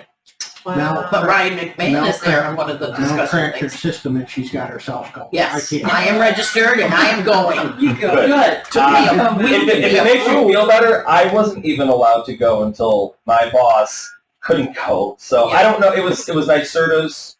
Now- But Ryan McMahon Now is there on one of the Now discussion cracked her things. system and she's got herself going. Yes, I can't. I am registered and I am going. You go. Good. Took me a week If to it get makes you approved. feel better, I wasn't even allowed to go until my boss couldn't go. So I don't know. It was NYSERDA's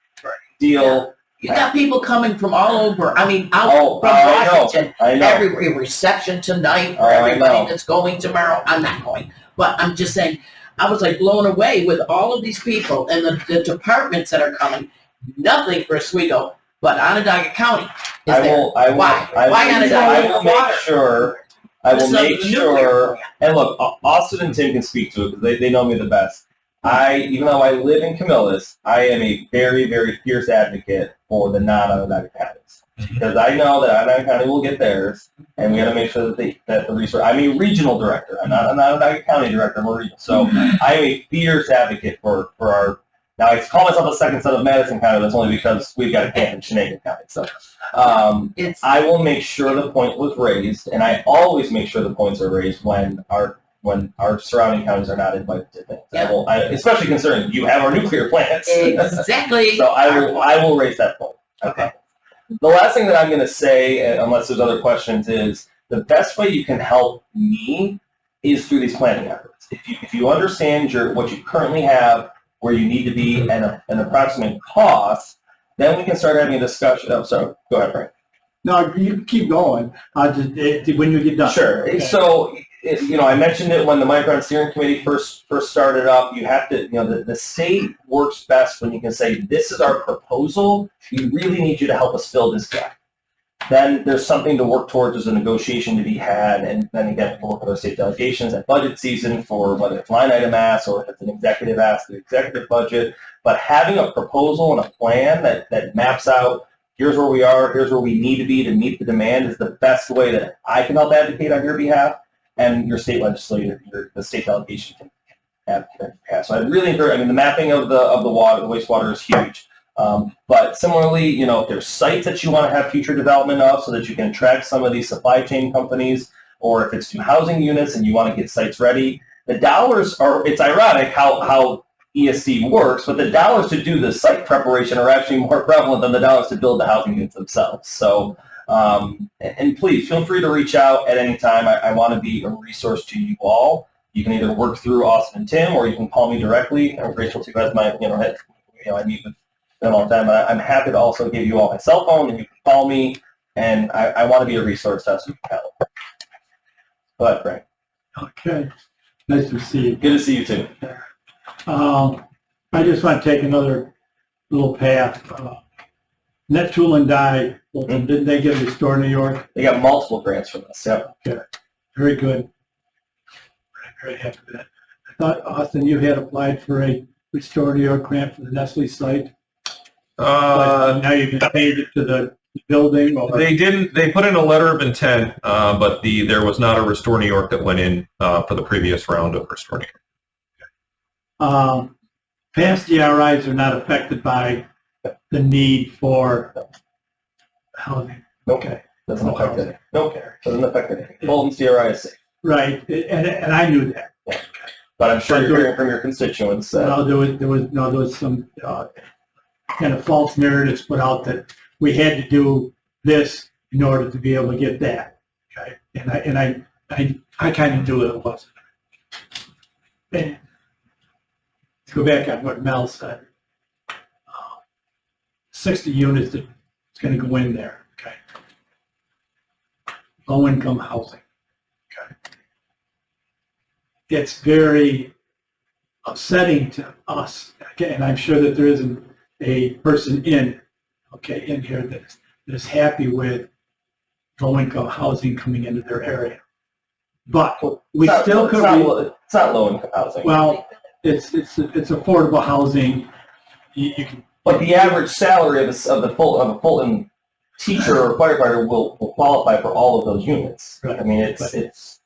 deal. You got people coming from all over. I mean, out Oh, from I know. Washington. I know. Every reception tonight for Oh, I everybody know. that's going tomorrow. I'm not going, but I'm just saying, I was like blown away with all of these people and the departments that are coming. Nothing for Oswego, but Onondaga County is I there. will. Why? Why Onondaga? I will make sure. I This will is a make nuclear sure. plant. And look, Austin and Tim can speak to it because they know me the best. Even though I live in Camillus, I am a very, very fierce advocate for the non-Onondaga counties. Because I know that Onondaga County will get theirs, and we got to make sure that the resource. I'm a regional director. I'm not an Onondaga County director. I'm a regional. So I am a fierce advocate for our. Now I call myself a second son of Madison County. That's only because we've got a camp in Shenango County. So It's I will make sure the point was raised, and I always make sure the points are raised when our surrounding counties are not invited to things. Yeah. Especially considering you have our nuclear plants. exactly. So I will raise that point. Okay. The last thing that I'm going to say, unless there's other questions, is the best way you can help me is through these planning efforts. If you understand what you currently have, where you need to be, and an approximate cost, then we can start having a discussion. Oh, so go ahead, Frank. No, you keep going. When you get done. Sure. Okay. So, I mentioned it when the Micron Steering Committee first started up. You have to, the state works best when you can say, this is our proposal. We really need you to help us fill this gap. Then there's something to work towards. There's a negotiation to be had, and then again, we'll look at our state delegations at budget season for whether it's line item ask or if it's an executive ask, the executive budget. But having a proposal and a plan that maps out, here's where we are, here's where we need to be to meet the demand is the best way that I can help advocate on your behalf, and your state legislature, the state delegation can advocate on your behalf. So I really encourage. The mapping of the water, the wastewater is huge. But similarly, if there's sites that you want to have future development of so that you can attract some of these supply chain companies, or if it's new housing units and you want to get sites ready, the dollars are, it's ironic how ESC works, but the dollars to do the site preparation are actually more prevalent than the dollars to build the housing units themselves. So, and please feel free to reach out at any time. I want to be a resource to you all. You can either work through Austin and Tim, or you can call me directly. I'm grateful to you guys. I meet with them all the time. I'm happy to also give you all my cell phone, and you can call me. and I want to be a resource as you can help. Go ahead, Frank. Okay, nice to see you. Good to see you too. I just want to take another little path. Net Tool and Die, didn't they get a Restore New York? They got multiple grants from us. Yep. Very good. Very happy with that. I thought, Austin, you had applied for a Restore New York grant for the Nestle site. But now you can change it to the building or? They didn't. They put in a letter of intent, but there was not a Restore New York that went in for the previous round of Restore New York. Past DRIs are not affected by the need for housing. Okay. Doesn't affect it. Nope. Doesn't affect anything. Fulton's DRI is safe. Right, and I knew that. Yeah. But I'm sure you're hearing from your constituents. No, there was some kind of false narratives put out that we had to do this in order to be able to get that. Okay, and I kind of knew it wasn't. And to go back on what Mel said, 60 units that's going to go in there. Okay, low income housing. Okay, it's very upsetting to us. Okay, and I'm sure that there isn't a person in here that is happy with low-income housing coming into their area. But we still could. It's not low-income housing. Well, it's affordable housing. You can. But the average salary of a Fulton teacher or firefighter will qualify for all of those units. Right. I mean, it's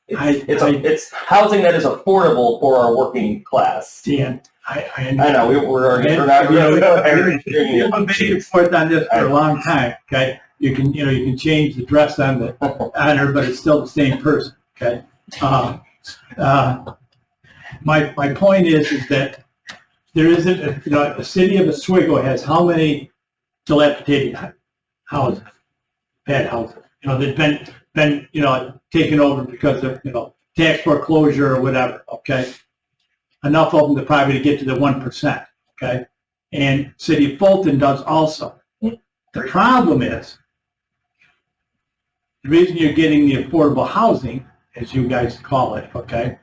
housing that is affordable for our working class. Dan, I know we're already we've been back and forth on this for a long time. Okay, you can change the dress on her, but it's still the same person. Okay, my point is that there isn't the city of Oswego has how many dilapidated houses, bad houses. They've been taken over because of tax foreclosure or whatever. Okay. Enough of them to probably get to the 1%, okay? And City of Fulton does also. The problem is, the reason you're getting the affordable housing, as you guys call it, okay,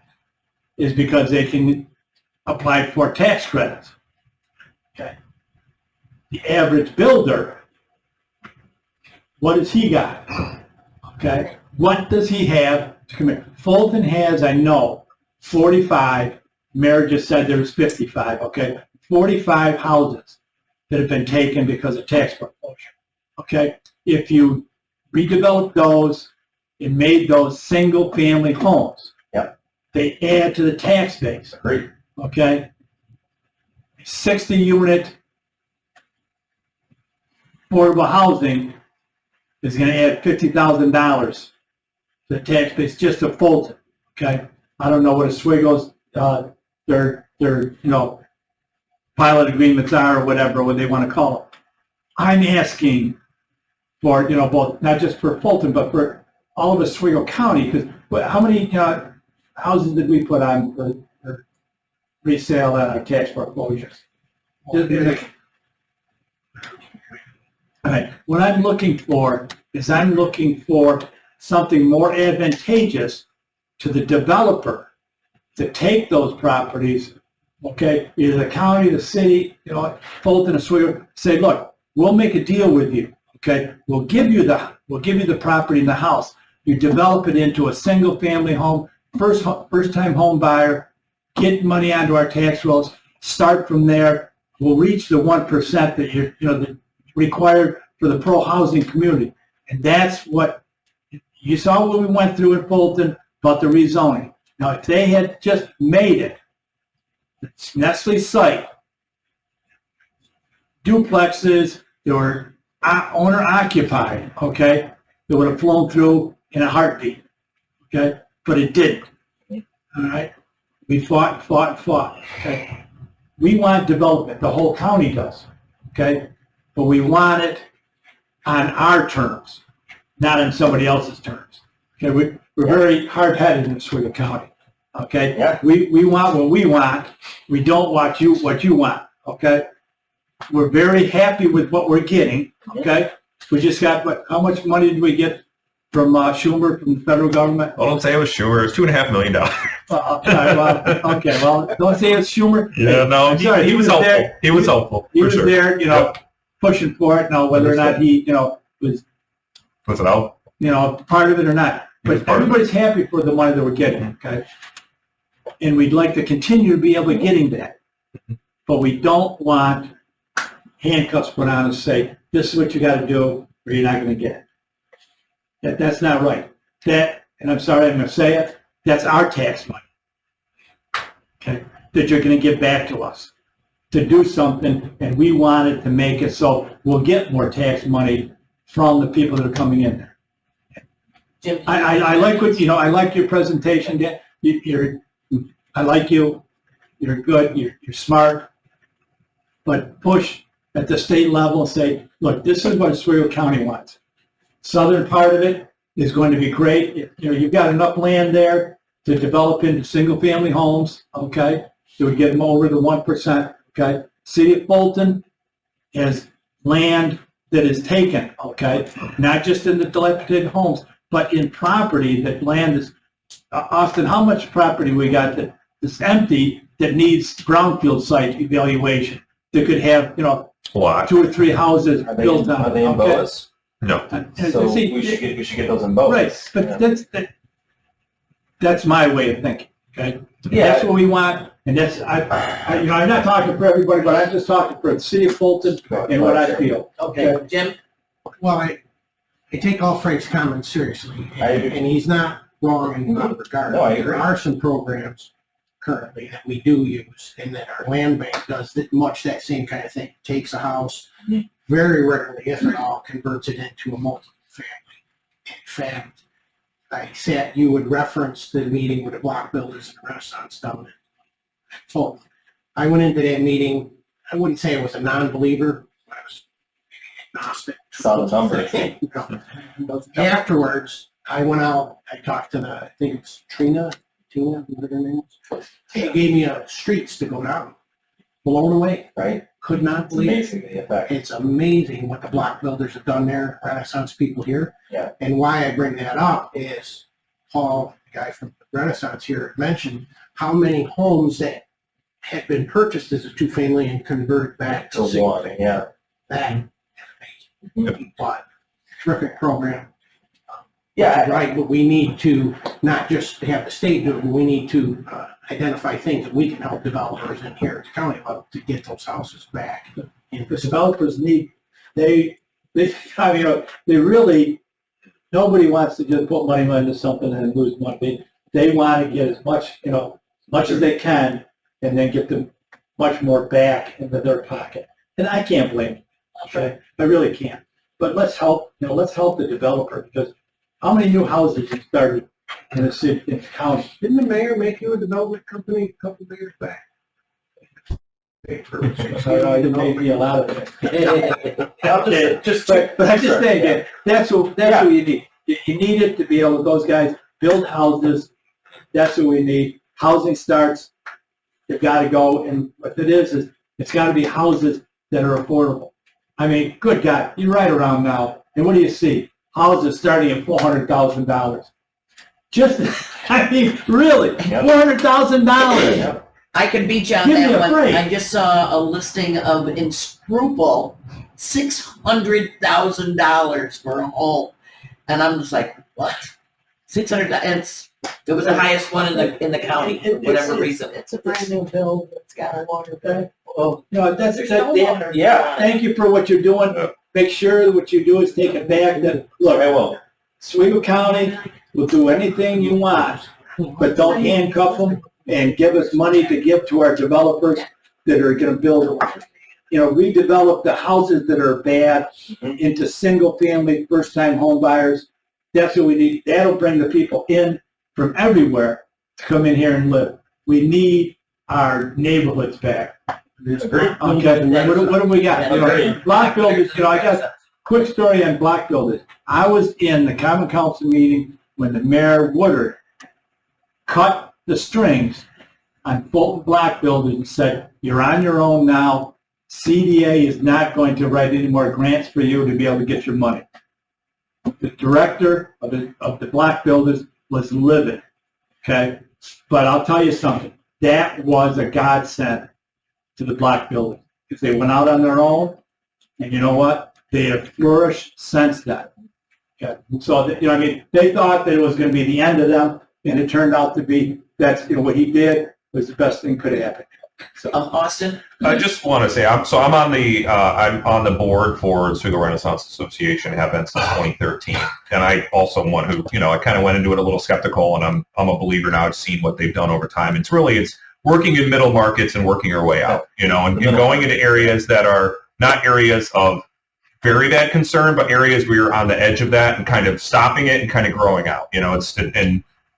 is because they can apply for tax credits, okay? The average builder, what does he got, okay? What does he have to come in? Fulton has, I know, 45. Mayor just said there was 55, okay? 45 houses that have been taken because of tax foreclosure, okay? If you redevelop those and made those single-family homes, they add to the tax base, okay? 60-unit affordable housing is going to add $50,000 to the tax base just to Fulton, okay? I don't know what Oswego's their pilot agreements are or whatever, what they want to call it. I'm asking for, both, not just for Fulton, but for all of Oswego County, because how many houses did we put on for resale and tax foreclosures? All right. What I'm looking for is something more advantageous to the developer to take those properties, okay, either the county, the city, Fulton, Oswego, say, look, we'll make a deal with you, okay? We'll give you the property in the house. You develop it into a single-family home, first-time home buyer, get money onto our tax rolls, start from there. We'll reach the 1% that you're, required for the pro-housing community, and that's what you saw what we went through in Fulton about the rezoning. Now, if they had just made it, the Nestle site, duplexes, they were owner occupied, okay? They would have flown through in a heartbeat, okay? But it didn't, all right? We fought, okay? We want development, the whole county does, okay? But we want it on our terms, not on somebody else's terms, okay? We're very hard-headed in Oswego County, okay? Yeah. We want what we want. We don't want what you want, okay? We're very happy with what we're getting, okay? We just got, what, how much money did we get from Schumer, from the federal government? Well, don't say it was Schumer. It's $2.5 million. Okay, well, don't say it's Schumer. Yeah, no, I'm sorry, he was helpful. there. He was helpful, He for was sure. there, you know, pushing for it. Now, whether or not he, you know, was, Was it out? you know, part of it or not. He was But part of it. everybody's happy for the money that we're getting, okay? And we'd like to continue to be able to getting that. But we don't want handcuffs put on and say, this is what you gotta do, or you're not gonna get it. That's not right. That, and I'm sorry, I'm gonna say it, that's our tax money. Okay, that you're gonna give back to us to do something, and we wanted to make it so we'll get more tax money from the people that are coming in there. Jim, I like what, you know, I like your presentation, Dan. I like you, you're good, you're smart, but push at the state level and say, look, this is what Oswego County wants. Southern part of it is going to be great. You know, you've got enough land there to develop into single-family homes, okay? It would get them over the 1%, okay? City of Fulton has land that is taken, okay? Not just in the dilapidated homes, but in property that land is, Austin, how much property we got that's empty that needs brownfield site evaluation that could have, you know, A lot. 2 or 3 houses built on it? Are they in okay? boas? No. And So see, we should get those in boas. right, but that's my way of thinking, okay? Yeah. That's what we want, and that's, I, you know, I'm not talking for everybody, but I'm just talking for the city of Fulton and what I feel. okay, Jim, Well, I take all Frank's comments seriously, I agree. and he's not wrong in that regard. No, I There agree. are some programs currently that we do use, and that our land bank does much that same kind of thing. Takes a house, very rarely, if at all, converts it into a multi-family. In fact, you would reference the meeting with the block builders and Renaissance down in Fulton. I went into that meeting, I wouldn't say I was a non-believer, but I was agnostic. Solid numbers. Afterwards, I went out, I talked to I think it's Tina, whatever her name is. They gave me streets to go down. Blown away. Right? Could not It's believe it. amazing the effect. It's amazing what the block builders have done there, Renaissance people here. Yeah. And why I bring that up is Paul, the guy from Renaissance here, mentioned how many homes that had been purchased as a 2-family and converted back to To single one, family. yeah. That is amazing. But terrific program. Yeah, Right, but we need to not just have the state do it, but we need to identify things that we can help developers in here at the county level to get those houses back. The developers need, I mean, you know, they really, nobody wants to just put money into something and lose money. They want to get as much, you know, as much as they can, and then get them much more back into their pocket. And I can't blame them, okay? I really can't. But let's help, you know, let's help the developer, because how many new houses have started in the city, in the county? Didn't the mayor make you a development company a couple of years back? There may be a lot of it. just But I just think that that's what you need. You need it to be able, those guys build houses. That's what we need. Housing starts, you've got to go, and what it is it's got to be houses that are affordable. I mean, good God, you ride around now, and what do you see? Houses starting at $400,000. Just, I mean, really, $400,000. Yeah. I could beat you on Give me that a one. break. I just saw a listing of in Scruple, $600,000 for a home. And I'm just like, what? 600, it was the highest one in the county for whatever reason. It's a brand new build, it's got a water bill. Well, no, that's, There's no that, water. Yeah. thank you for what you're doing. Make sure that what you do is take it back. That, look, I will. Oswego County will do anything you want, but don't handcuff them and give us money to give to our developers that are gonna build, you know, redevelop the houses that are bad into single-family, first-time home buyers. That's what we need. That'll bring the people in from everywhere to come in here and live. We need our neighborhoods back. Agreed. Okay, what do we got? You know, Agreed. block builders, you know, I got a quick story on block builders. I was in the common council meeting when the mayor Woodard cut the strings on Fulton block builders and said, you're on your own now. CDA is not going to write any more grants for you to be able to get your money. The director of the block builders was livid, okay? But I'll tell you something, that was a godsend to the block builders, because they went out on their own, and you know what? They have flourished since then. Okay. So, you know, I mean, they thought that it was going to be the end of them, and it turned out to be, that's, you know, what he did was the best thing could have happened. So, Austin? I just want to say, I'm on the board for Oswego Renaissance Association, have been since 2013, and I also am one who, you know, I kind of went into it a little skeptical, and I'm a believer now. I've seen what they've done over time. It's working in middle markets and working your way out, you know, and going into areas that are not areas of very bad concern, but areas where you're on the edge of that and kind of stopping it and kind of growing out, you know,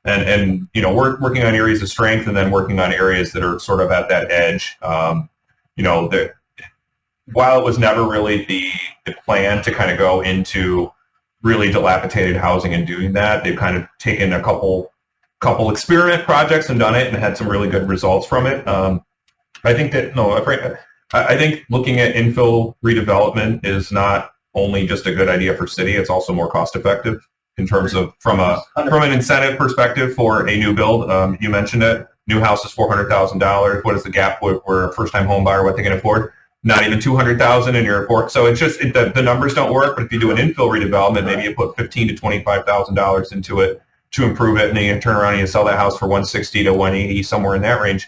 and you know, working on areas of strength and then working on areas that are sort of at that edge. You know, while it was never really the plan to kind of go into really dilapidated housing and doing that, they've kind of taken a couple experiment projects and done it and had some really good results from it. I think looking at infill redevelopment is not only just a good idea for city, it's also more cost effective in terms of from an incentive perspective for a new build. You mentioned it. New house is $400,000. What is the gap where a first time home buyer, what they can afford? Not even $200,000 and you're afford. So it's just the numbers don't work. But if you do an infill redevelopment, maybe you put $15,000 to $25,000 into it to improve it, and then you turn around and you sell that house for $160,000 to $180,000, somewhere in that range.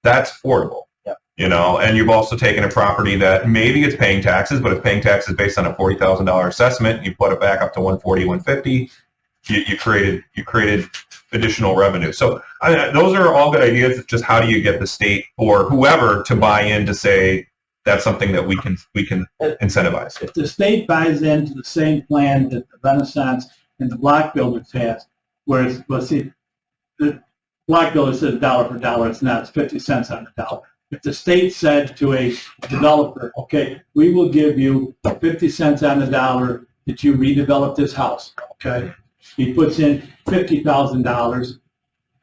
That's affordable. Yeah. You know, and you've also taken a property that maybe it's paying taxes, but it's paying taxes based on a $40,000 assessment. And you put it back up to $140,000, $150,000. You created additional revenue. So those are all good ideas. It's just how do you get the state or whoever to buy in to say that's something that we can incentivize. if the state buys into the same plan that the Renaissance and the block builders has, whereas, well, see, the block builder says dollar for dollar, it's not, it's 50 cents on the dollar. If the state said to a developer, okay, we will give you 50 cents on the dollar that you redevelop this house, okay? He puts in $50,000,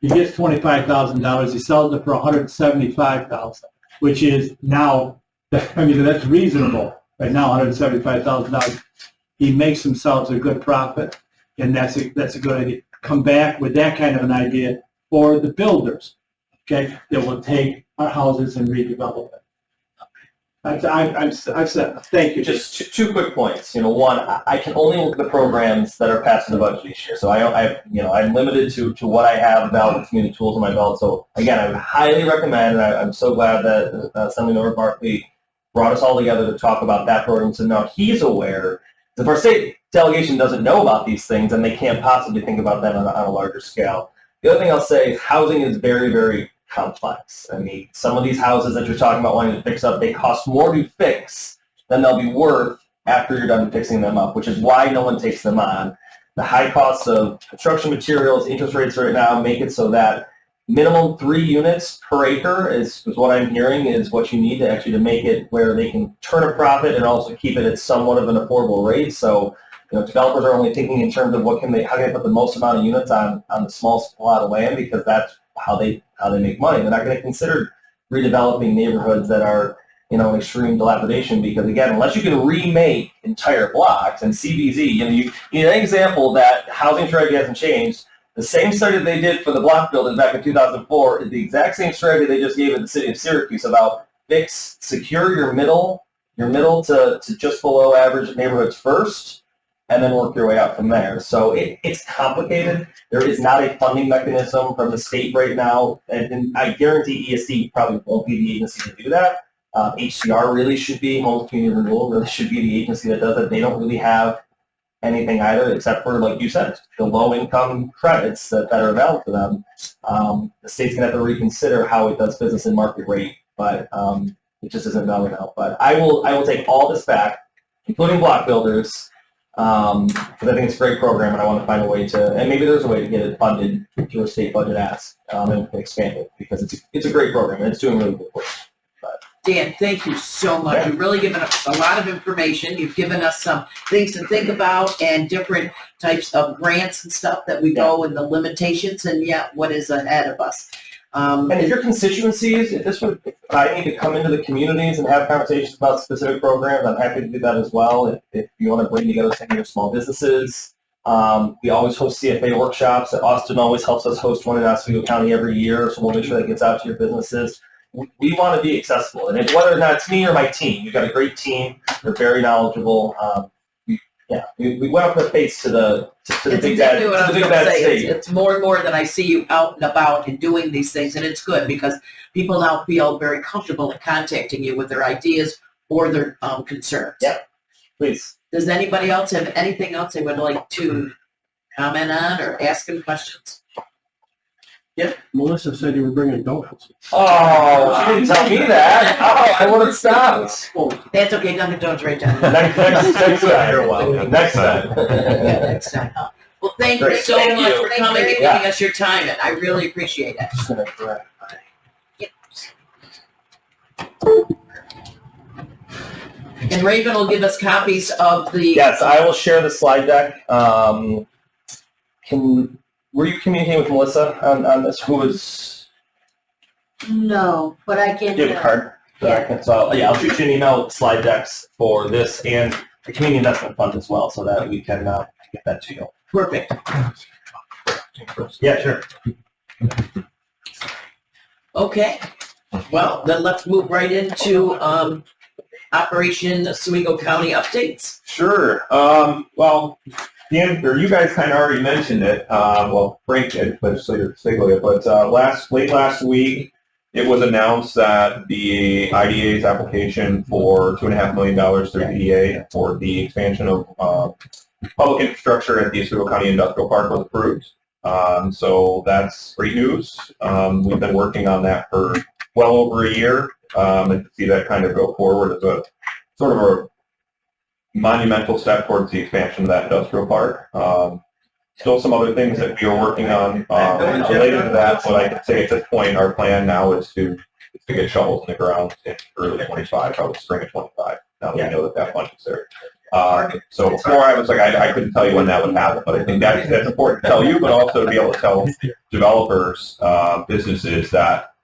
he gets $25,000, he sells it for $175,000, which is now, I mean, that's reasonable. Right now, $175,000. He makes himself a good profit, and that's a good idea. Come back with that kind of an idea for the builders, okay, that will take our houses and redevelop it. I've said, thank you. Just two quick points. You know, one, I can only look at the programs that are passed in the budget each year. So I'm limited to what I have about community tools in my belt. So again, I would highly recommend, and I'm so glad that Assemblymember Barkley brought us all together to talk about that program. So now he's aware. If our state delegation doesn't know about these things, then they can't possibly think about them on a larger scale. The other thing I'll say is housing is very, very complex. I mean, some of these houses that you're talking about wanting to fix up, they cost more to fix than they'll be worth after you're done fixing them up, which is why no one takes them on. The high costs of construction materials, interest rates right now make it so that minimum 3 units per acre is what I'm hearing is what you need to actually to make it where they can turn a profit and also keep it at somewhat of an affordable rate. So, you know, developers are only thinking in terms of how can they put the most amount of units on the small plot of land, because that's how they make money. They're not going to consider redeveloping neighborhoods that are, you know, extreme dilapidation, because again, unless you can remake entire blocks and CBZ, you know, you need an example that housing strategy hasn't changed. The same study that they did for the block building back in 2004 is the exact same strategy they just gave in the city of Syracuse about secure your middle to just below average neighborhoods first, and then work your way out from there. So it's complicated. There is not a funding mechanism from the state right now, and I guarantee ESD probably won't be the agency to do that. HCR really should be, Home Community Renewal really should be the agency that does it. They don't really have anything either, except for, like you said, the low-income credits that are available to them. The state's going to have to reconsider how it does business in market rate, but it just isn't done now. But I will take all this back, including block builders, because I think it's a great program, and I want to find a way to, and maybe there's a way to get it funded through a state budget ask, and expand it, because it's a great program, and it's doing really good work. Dan, thank you so much. You've really given us a lot of information. You've given us some things to think about and different types of grants and stuff that we go and the limitations and yet what is ahead of us. And if your constituencies, if I need to come into the communities and have conversations about specific programs, I'm happy to do that as well. If you want to bring together some of your small businesses, we always host CFA workshops. Austin always helps us host one in Oswego County every year, so we'll make sure that gets out to your businesses. We want to be accessible, and whether or not it's me or my team, we've got a great team. They're very knowledgeable. We went up the face to the It's big bad, exactly what I was to the big gonna bad say. state. It's more and more that I see you out and about and doing these things, and it's good because people now feel very comfortable in contacting you with their ideas or their concerns. Yep. Please. Does anybody else have anything else they would like to comment on or ask them questions? Melissa said you were bringing donuts. Oh, she didn't tell me that. Oh, I would have stopped. That's okay, Dunkin' Donuts right down there. Next time. You're welcome. Next time. Yeah, next time. Well, thank you Great. so Thank much you. for coming and giving Yeah. us your time, and I really appreciate it. Just gonna correct. And Raven will give us copies of the. Yes, I will share the slide deck. Were you communicating with Melissa on this? Who was? No, but I can. Do you have a card? Yeah. So yeah, I'll shoot you an email with slide decks for this and the community investment fund as well, so that we can get that to you. Perfect. Yeah, sure. Okay. Well, then let's move right into Operation Oswego County updates. Sure. Well, Dan, or you guys kind of already mentioned it. Well, Frank did, Legislature Stiglia, but late last week, it was announced that the IDA's application for $2.5 million through EDA for the expansion of public infrastructure at the Oswego County Industrial Park was approved. So that's great news. We've been working on that for well over a year, and to see that kind of go forward is a sort of a monumental step towards the expansion of that industrial park. Still some other things that we are working on related to that, but I can say at this point our plan now is to get shovels in the ground in early 25, probably spring of 25, now that we know that funding's there. So before I was like, I couldn't tell you when that would happen, but I think that's important to tell you, but also to be able to tell developers, businesses that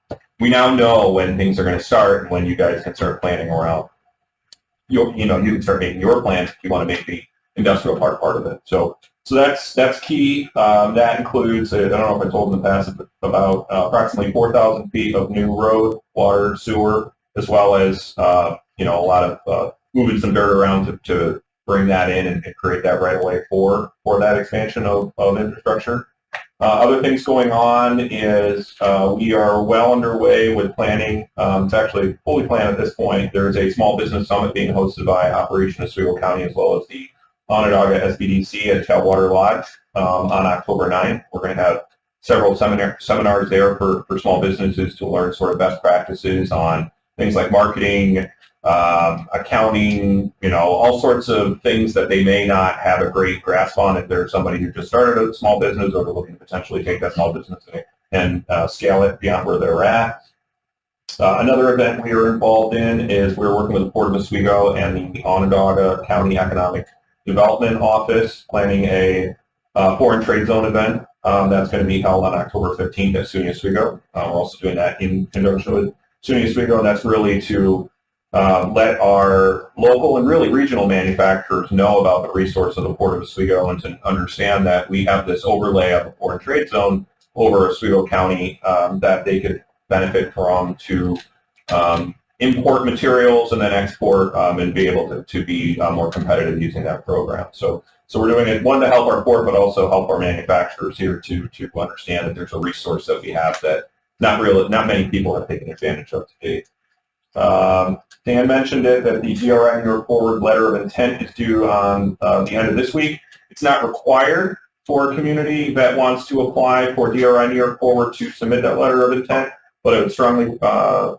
we now know when things are going to start and when you guys can start planning around. You can start making your plans if you want to make the industrial park part of it. So that's key. That includes, I don't know if I told in the past, about approximately 4,000 feet of new road, water, sewer, as well as a lot of moving some dirt around to bring that in and create that right away for that expansion of infrastructure. Other things going on is we are well underway with planning. It's actually fully planned at this point. There's a small business summit being hosted by Operation Oswego County as well as the Onondaga SBDC at Chalwater Lodge on October 9th. We're going to have several seminars there for small businesses to learn sort of best practices on things like marketing, accounting, all sorts of things that they may not have a great grasp on if they're somebody who just started a small business or they're looking to potentially take that small business and scale it beyond where they're at. Another event we are involved in is we're working with the Port of Oswego and the Onondaga County Economic Development Office planning a foreign trade zone event that's going to be held on October 15th at SUNY Oswego. We're also doing that in conjunction with SUNY Oswego, and that's really to let our local and really regional manufacturers know about the resource of the Port of Oswego and to understand that we have this overlay of a foreign trade zone over Oswego County that they could benefit from to import materials and then export and be able to be more competitive using that program. So we're doing it, one, to help our port, but also help our manufacturers here to understand that there's a resource that we have that not many people have taken advantage of to date. Dan mentioned it, that the GRI New York Forward letter of intent is due on the end of this week. It's not required for a community that wants to apply for DRI New York Forward to submit that letter of intent, but I would strongly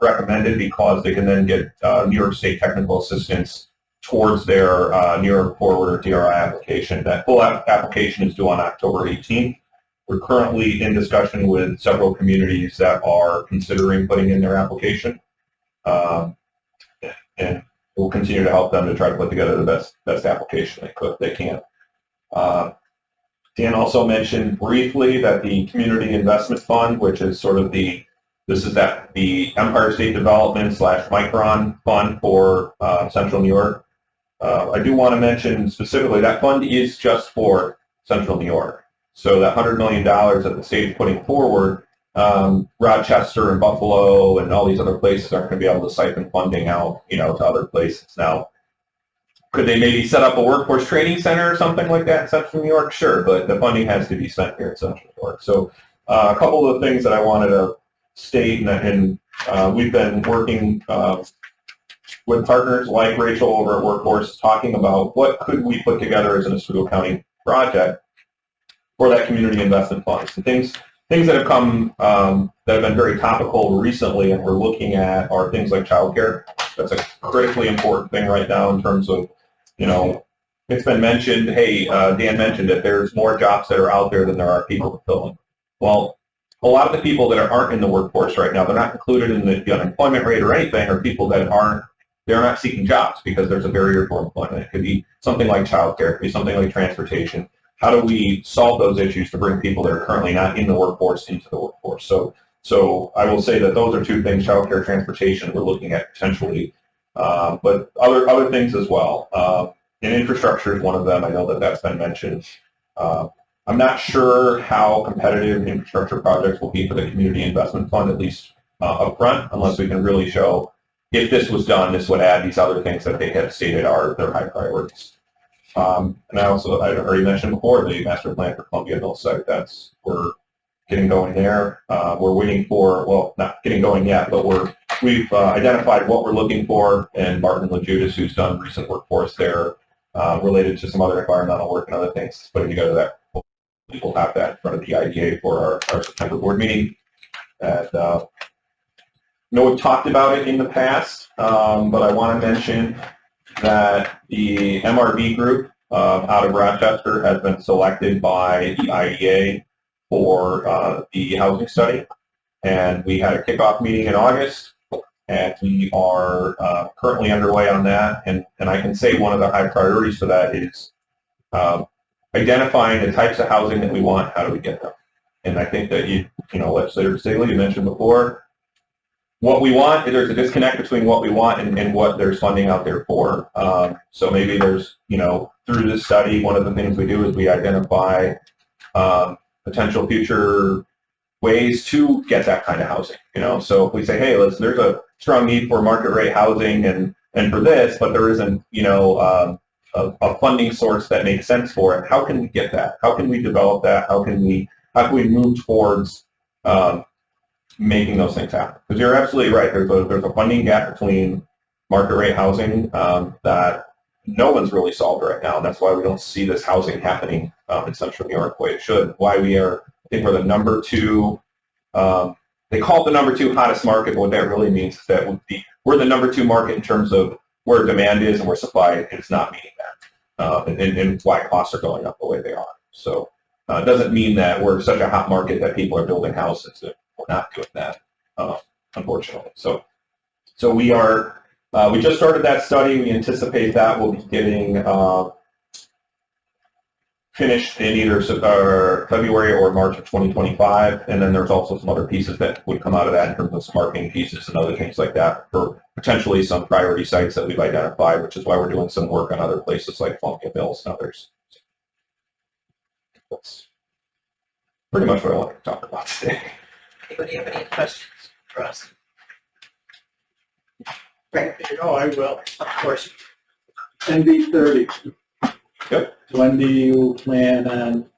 recommend it because they can then get New York State technical assistance towards their New York Forward or DRI application. That full application is due on October 18th. We're currently in discussion with several communities that are considering putting in their application. And we'll continue to help them to try to put together the best application they can. Dan also mentioned briefly that the Community Investment Fund, which is sort of the This is the Empire State Development / Micron Fund for Central New York. I do want to mention specifically that fund is just for Central New York. So that $100 million that the state is putting forward, Rochester and Buffalo and all these other places aren't going to be able to siphon funding out, to other places. Now, could they maybe set up a workforce training center or something like that in Central New York? Sure, but the funding has to be spent here in Central New York. So a couple of things that I wanted to state, and we've been working with partners like Rachel over at Workforce, talking about what could we put together as an Oswego County project for that community investment funds. And things that have come that have been very topical recently, and we're looking at, are things like childcare. That's a critically important thing right now in terms of, it's been mentioned. Hey, Dan mentioned it. There's more jobs that are out there than there are people to fill them. Well, a lot of the people that aren't in the workforce right now, they're not included in the unemployment rate or anything, are people that they're not seeking jobs because there's a barrier for employment. It could be something like childcare, it could be something like transportation. How do we solve those issues to bring people that are currently not in the workforce into the workforce? So I will say that those are two things: childcare, transportation, we're looking at potentially, but other things as well. And infrastructure is one of them. I know that that's been mentioned. I'm not sure how competitive infrastructure projects will be for the Community Investment Fund, at least up front, unless we can really show, if this was done, this would add these other things that they have stated are their high priorities. And I already mentioned before, the master plan for Columbia Mill site. We're getting going there. We're waiting for, well, not getting going yet, but we've identified what we're looking for, and Martin LaJudas, who's done recent work for us there, related to some other environmental work and other things, is putting together that. We'll have that in front of the IDA for our September board meeting. And we've talked about it in the past, but I want to mention that the MRB group out of Rochester has been selected by the IDA for the housing study. And we had a kickoff meeting in August, and we are currently underway on that. And I can say one of the high priorities for that is identifying the types of housing that we want. How do we get them? And I think that Legislator Staley, you mentioned before, what we want, there's a disconnect between what we want and what there's funding out there for. So maybe there's, through this study, one of the things we do is we identify potential future ways to get that kind of housing. So if we say, hey, there's a strong need for market rate housing and for this, but there isn't, a funding source that makes sense for it. How can we get that? How can we develop that? How can we move towards making those things happen? Because you're absolutely right. There's a funding gap between market rate housing that no one's really solved right now. And that's why we don't see this housing happening in Central New York the way it should. Why I think we're the number 2. They call it the number 2 hottest market, but what that really means is that we're the number 2 market in terms of where demand is and where supply is not meeting that, and why costs are going up the way they are. So it doesn't mean that we're such a hot market that people are building houses. We're not doing that, unfortunately. So we are. We just started that study. We anticipate that will be getting finished in either February or March of 2025. And then there's also some other pieces that would come out of that in terms of some marketing pieces and other things like that for potentially some priority sites that we've identified, which is why we're doing some work on other places like Columbia Mills and others. That's pretty much what I want to talk about today. Anybody have any questions for us? Right. Oh, I will, of course. NB 30. Yep. When do you plan on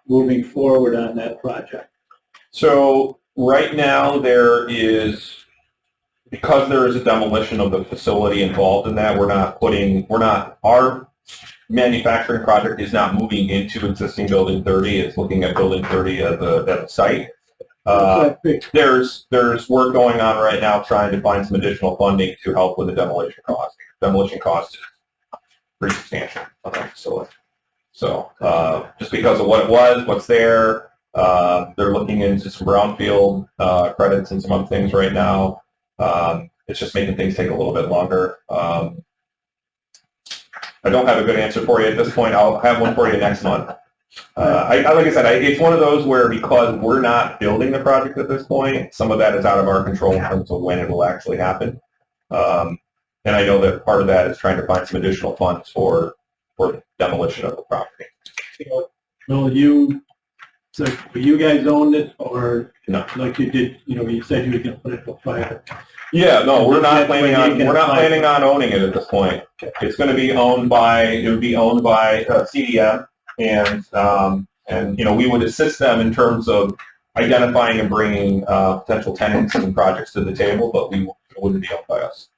moving forward on that project? So right now because there is a demolition of the facility involved in that, our manufacturing project is not moving into existing Building 30. It's looking at Building 30 as a site. There's work going on right now trying to find some additional funding to help with the demolition cost. Demolition cost is pretty substantial on that facility. So just because of what it was, what's there, they're looking into some brownfield credits and some other things right now. It's just making things take a little bit longer. I don't have a good answer for you at this point. I'll have one for you next month. Like I said, it's one of those where because we're not building the project at this point, some of that is out of our control in terms of when it will actually happen. And I know that part of that is trying to find some additional funds for demolition of the property. Will you guys own it, or No. like you did, you said you were gonna put it for private? Yeah, no, we're not That's when planning you on, can we're not apply planning for it. on owning it at this point. It's gonna be owned by, it would be owned by CDM, and, we would assist them in terms of identifying and bringing, potential tenants and projects to the table, but it wouldn't be owned by us.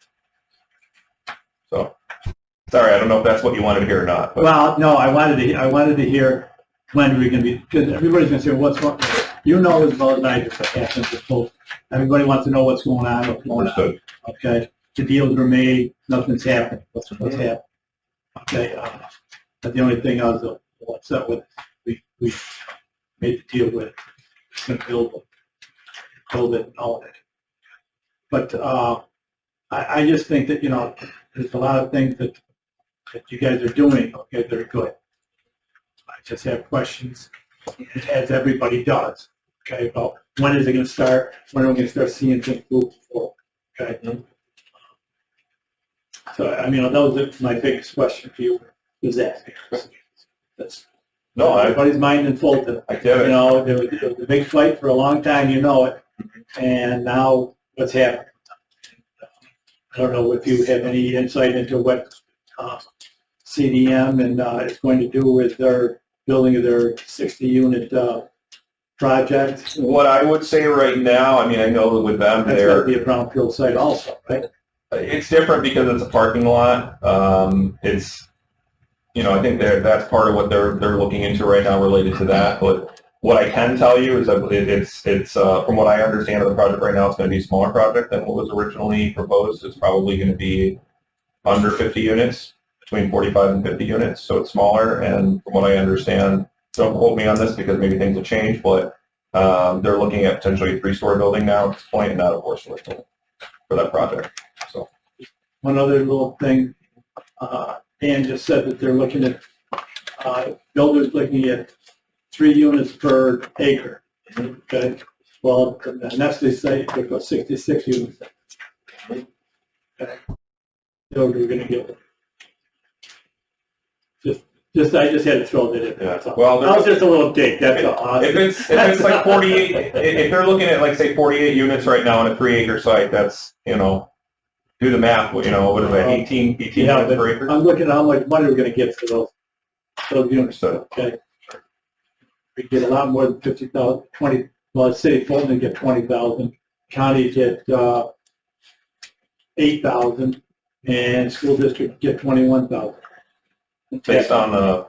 So, sorry, I don't know if that's what you wanted to hear or not. But. Well, no, I wanted to hear when we're gonna be, because everybody's gonna say, what's wrong? You know as well as I do what happens with both. Everybody wants to know what's going on, Understood. okay? The deals were made, nothing's happened, what's happened? Okay, but the only thing I was upset with, we made the deal with, build it and all that. But, I just think that, there's a lot of things that you guys are doing, okay, that are good. I just have questions, as everybody does, okay, about when is it gonna start, when are we gonna start seeing things move forward, okay? So, that was my biggest question for you, is that. That's, No, everybody's mind and full to, I get it. there was a big fight for a long time, it, and now what's happening? I don't know if you have any insight into what CDM and is going to do with their building of their 60-unit project. What I would say right now, I know that with them, That's got to be a brownfield site also, right? it's different because it's a parking lot. It's, I think that's part of what they're looking into right now related to that. But what I can tell you is that it's from what I understand of the project right now, it's going to be a smaller project than what was originally proposed. It's probably going to be under 50 units, between 45 and 50 units, so it's smaller. And from what I understand, don't quote me on this because maybe things will change, but they're looking at potentially a 3-story building now at this point, and not a 4-story building for that project. So one other little thing, Dan just said that they're looking at builders looking at 3 units per acre. Okay, well, the next they say they've got 66 units. Okay. So we're going to get I just had to throw that in. yeah, well, that was just a little dig. That's all. If it's like 48, if they're looking at like say 48 units right now on a 3-acre site, that's do the math. What is that? 18 units per acre. I'm looking at how much money we're going to get for those units. Okay, we get a lot more than 50,000. 20. Well, city Fulton get 20,000. County get 8,000, and school district get 21,000. Based on the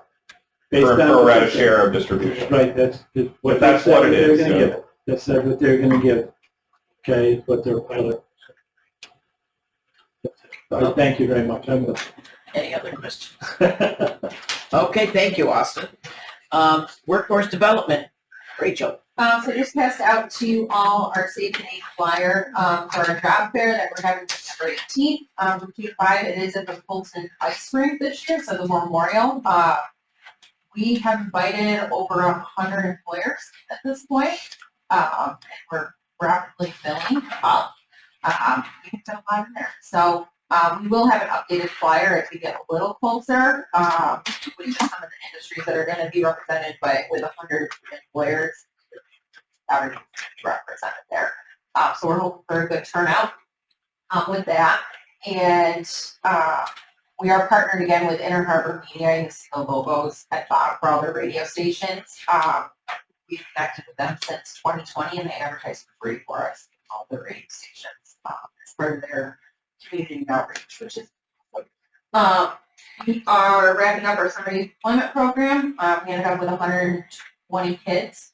pro rata share of distribution. Right, that's what it is. They're gonna give. That's what they're going to give. Okay, what they're pilot. Thank you very much. Any other questions? Okay, thank you, Austin. Workforce development, Rachel. So just passed out to you all our Save the Nation flyer for our job fair that we're having December 18th. From 2 to 5, it is at the Fulton Ice Rink this year, so the memorial. We have invited over 100 employers at this point. And we're rapidly filling up. We can fit a lot in there. So we will have an updated flyer as we get a little closer. With some of the industries that are going to be represented with 100 employers are represented there. So we're hoping for a good turnout with that. And we are partnered again with Inner Harbor Media. You see the logos at bottom for all their radio stations. We've connected with them since 2020, and they advertise for free for us on all the radio stations as part of their community outreach, which is we are wrapping up our summer youth employment program. We ended up with 120 kids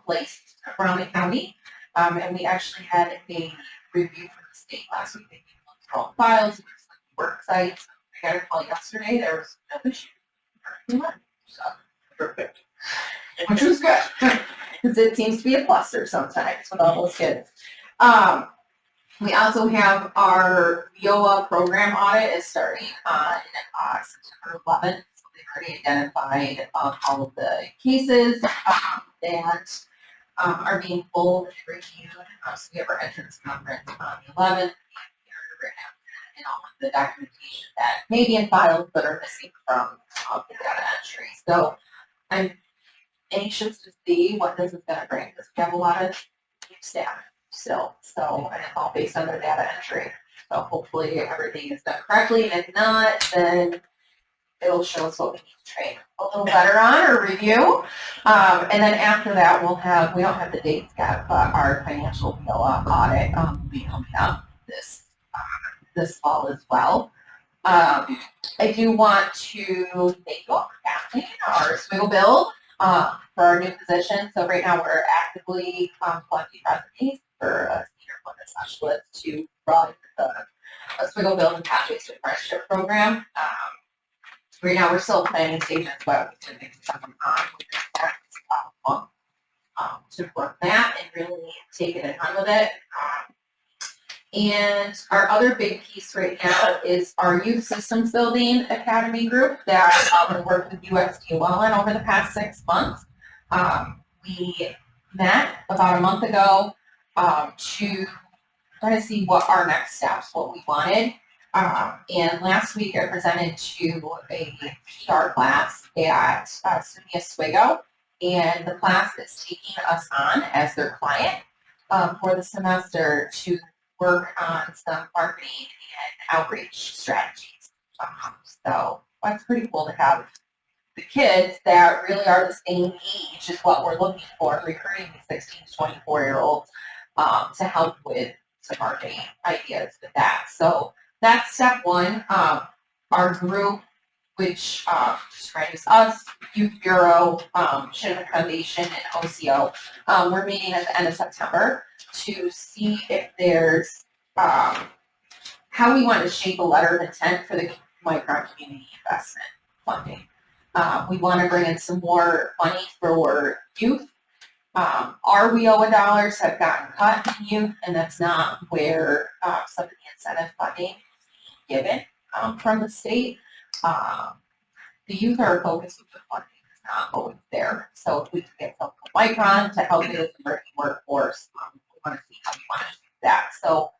placed around the county, and we actually had a review from the state last week. They gave us all files, work sites. I got a call yesterday. There was no issue. So Perfect. which was good because it seems to be a cluster sometimes with all those kids. We also have our VIOA program audit is starting on September 11th. So already identified all of the cases that are being pulled and reviewed. So we have our entrance conference on the 11th, and all of the documentation that may be in files but are missing from the data entry. So I'm anxious to see what this is going to bring, because we have a lot of new staff still. So, and it's all based on their data entry. So hopefully everything is done correctly, and if not, then it'll show us what we need to train a little better on or review. And then after that, we don't have the dates yet, but our financial audit will be coming up this fall as well. I do want to thank you all for casting our Oswego bill for our new position. So right now we're actively collecting resumes for a senior employment specialist to run the Oswego Build and Pathways to Apprenticeship program. Right now we're still planning stages, but we should make some to run that and really take it and run with it. And our other big piece right now is our Youth Systems Building Academy group that we worked with USDOL on over the past 6 months. We met about a month ago to try to see what our next steps, what we wanted. And last week I presented to a PR class at SUNY Oswego, and the class is taking us on as their client for the semester to work on some marketing and outreach strategies. So that's pretty cool to have the kids that really are the same age is what we're looking for, recruiting these 16 to 24-year-olds to help with some marketing ideas with that. So that's step one. Our group, which describes us, Youth Bureau, Shinnecock Foundation, and OCO, we're meeting at the end of September to see if there's how we want to shape a letter of intent for the micro community investment funding. We want to bring in some more money for youth. Our WIOA dollars have gotten cut in youth, and that's not where some of the incentive funding is given from the state. The youth are focused with the funding. It's not always there. So if we can get some Micron to help with the working workforce, we want to see how we want to do that. So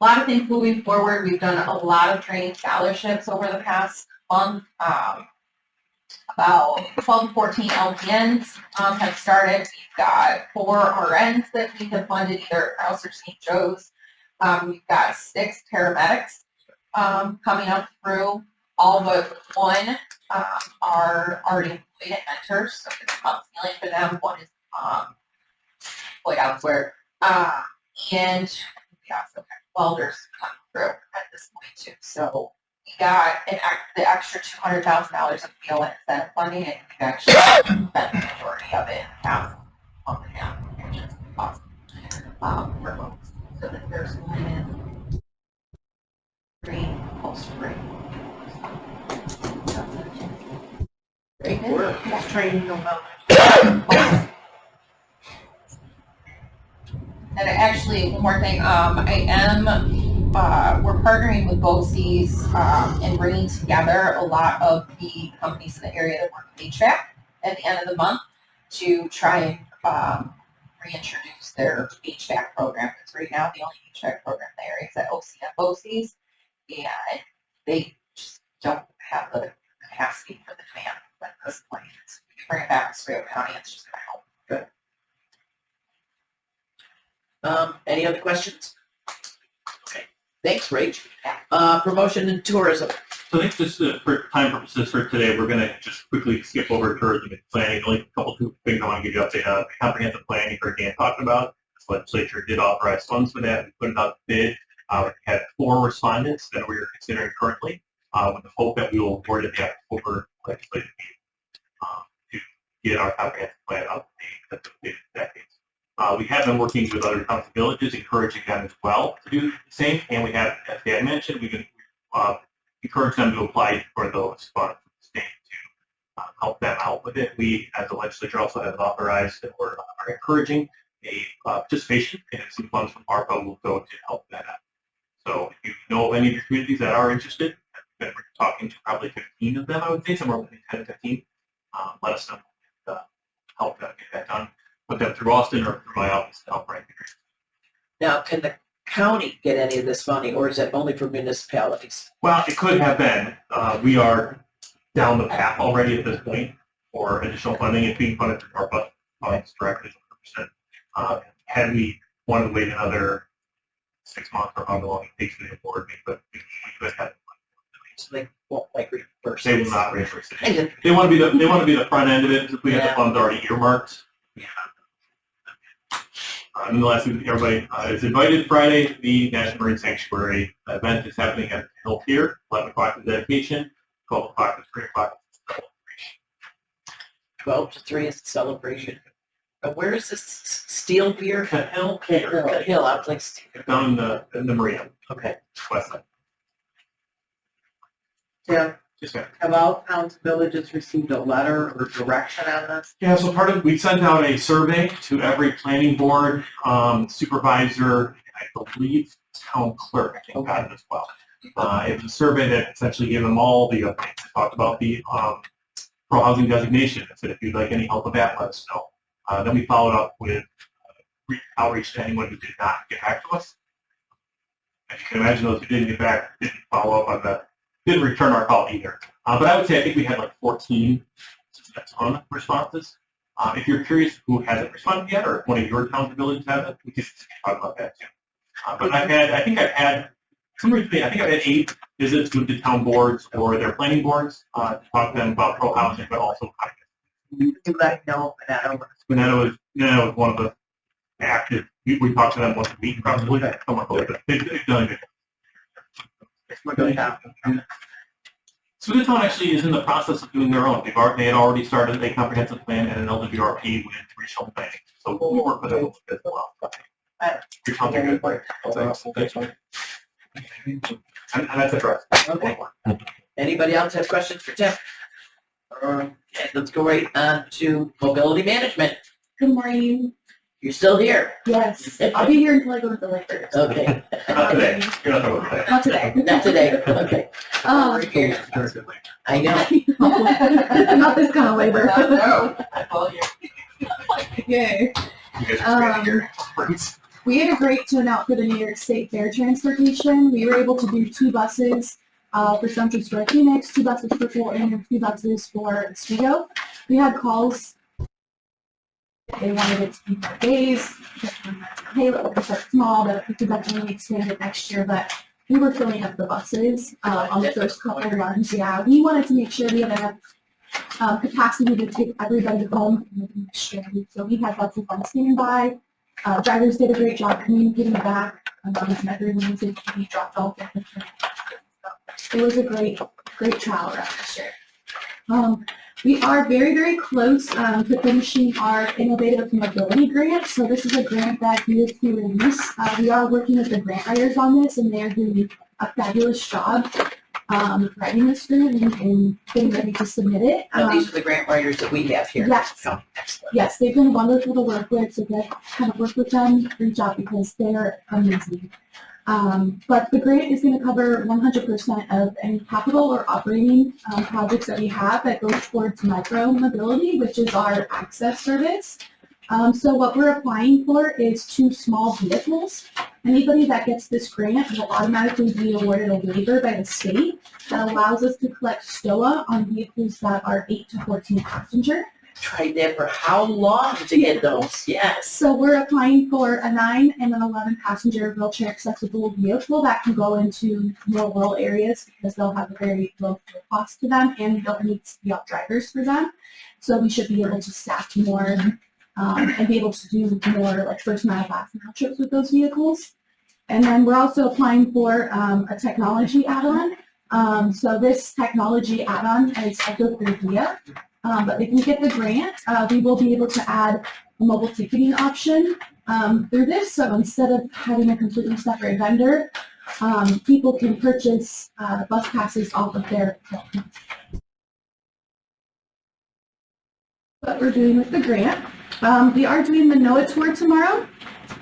a lot of things moving forward. We've done a lot of training scholarships over the past month. About 12 to 14 LPNs have started. We've got 4 RNs that we have funded either at House or St. Joe's. We've got 6 paramedics coming up through. All but 1 are already employed at mentors, so it's about feeling for them. 1 is employed elsewhere. And we also have welders coming through at this point too. So we got the extra $200,000 of field incentive funding, and we've actually spent the majority of it half on the half, which is awesome for folks. So that there's one in green, post green. Great work. Training them out. And actually, one more thing, we're partnering with BOCES and bringing together a lot of the companies in the area that work with HVAC at the end of the month to try and reintroduce their HVAC program. Because right now, the only HVAC program in the area is at OCF BOCES, and they just don't have the capacity for the demand at this point. So we can bring it back to Oswego County, it's just going to help. Any other questions? Okay, thanks, Rach. Promotion and tourism. So I think just for time purposes for today, we're going to just quickly skip over tourism and planning. Only a couple of things I want to give you an update on. The comprehensive plan you heard Dan talking about. The legislature did authorize funds for that. We put it out to bid. We had 4 respondents that we are considering currently, with the hope that we will award it the October legislative meeting to get our comprehensive plan up to the decades. We have been working with other towns and villages, encouraging them as well to do the same. And we have, as Dan mentioned, we can encourage them to apply for those funds from the state to help them out with it. We, as the legislature, also have authorized that we're encouraging a participation, and some funds from ARPA will go to help that out. So if you know of any of your communities that are interested, we're talking to probably 15 of them, I would say, somewhere between 10 and 15. Let us know, help get that done. Put them through Austin or through my office to help right here. Now, can the county get any of this money, or is it only for municipalities? Well, it could have been. We are down the path already at this point for additional funding. It's being funded through our budget funds directly 100%. Had we wanted to wait another 6 months or however long it takes to get forward, we could have. So they won't like reimburse. They will not reimburse it. And They want to be the front end of it if we have the funds already earmarked. And the last thing, everybody is invited Friday to the National Marine Sanctuary event is happening at the Hill Pier. 11 o'clock is dedication, 12 o'clock is 3 o'clock is celebration. 12 to 3 is the celebration. Where is this steel pier? Cut Hill, Cut Hill, I was like, steel. down in the marina, Okay. west side. Tim, Just a have all towns, villages received a letter or direction on this? Yeah, so we sent out a survey to every planning board, supervisor, I believe town clerk, I think got it as well. It was a survey that essentially gave them all the updates. It talked about the pro-housing designation. It said if you'd like any help with that, let us know. Then we followed up with outreach to anyone who did not get back to us. As you can imagine, those who didn't get back didn't follow up on didn't return our call either. But I would say I think we had like 14 on responses. If you're curious who hasn't responded yet, or if one of your towns or villages hasn't, we can talk about that too. But I think I've had 8 visits with the town boards or their planning boards to talk to them about pro-housing, but also You let know that Manetto was one of the active. We talk to them once a week, probably. Somewhat like that. They've done a good job. Swedish actually is in the process of doing their own. They had already started a comprehensive plan and an LWRP with regional planning. So we'll work with them as well. Your towns are good. Thanks. And that's it for us. Okay. Anybody else have questions for Tim? Okay, let's go right on to mobility management. Good morning. You're still here. Yes, I'll be here until I go to the library. Okay. Not today. You're not talking about Not today. Not today. Okay. I know. Not this kind of labor. No, I follow you. Yay. You guys are here. We had a great turnout for the New York State Fair transportation. We were able to do 2 buses for Central Store Phoenix, 2 buses for Fulton, and 2 buses for Oswego. We had calls. They wanted it to be 4 days. Hey, we're going to start small, but we could definitely expand it next year. But we were filling up the buses on the first couple of runs. Yeah, we wanted to make sure we had enough capacity to take everybody home next year. So we had lots of fun standing by. Drivers did a great job communicating back. And everyone was able to be dropped off. So it was a great trial run this year. We are very, very close to finishing our Innovative Mobility Grant. So this is a grant that DOT released. We are working with the grant writers on this, and they're doing a fabulous job writing this grant and getting ready to submit it. Now, these are the grant writers that we have here. Yes. Oh, excellent. Yes, they've been wonderful to work with, so that kind of work with them, reach out because they're amazing. But the grant is going to cover 100% of any capital or operating projects that we have that goes towards micro mobility, which is our access service. So what we're applying for is 2 small vehicles. Anybody that gets this grant will automatically be awarded a waiver by the state that allows us to collect STOA on vehicles that are 8 to 14 passenger. Tried that for how long to get those? Yes. So we're applying for a 9 and an 11 passenger wheelchair accessible vehicle that can go into more rural areas because they'll have a very low fuel cost to them and they'll need to be out drivers for them. So we should be able to staff more and be able to do more like first mile, last mile trips with those vehicles. And then we're also applying for a technology add-on. So this technology add-on is also through VIA. But if we get the grant, we will be able to add a mobile ticketing option through this. So instead of having a completely separate vendor, people can purchase bus passes off of their phone. What we're doing with the grant. We are doing the NOAA tour tomorrow,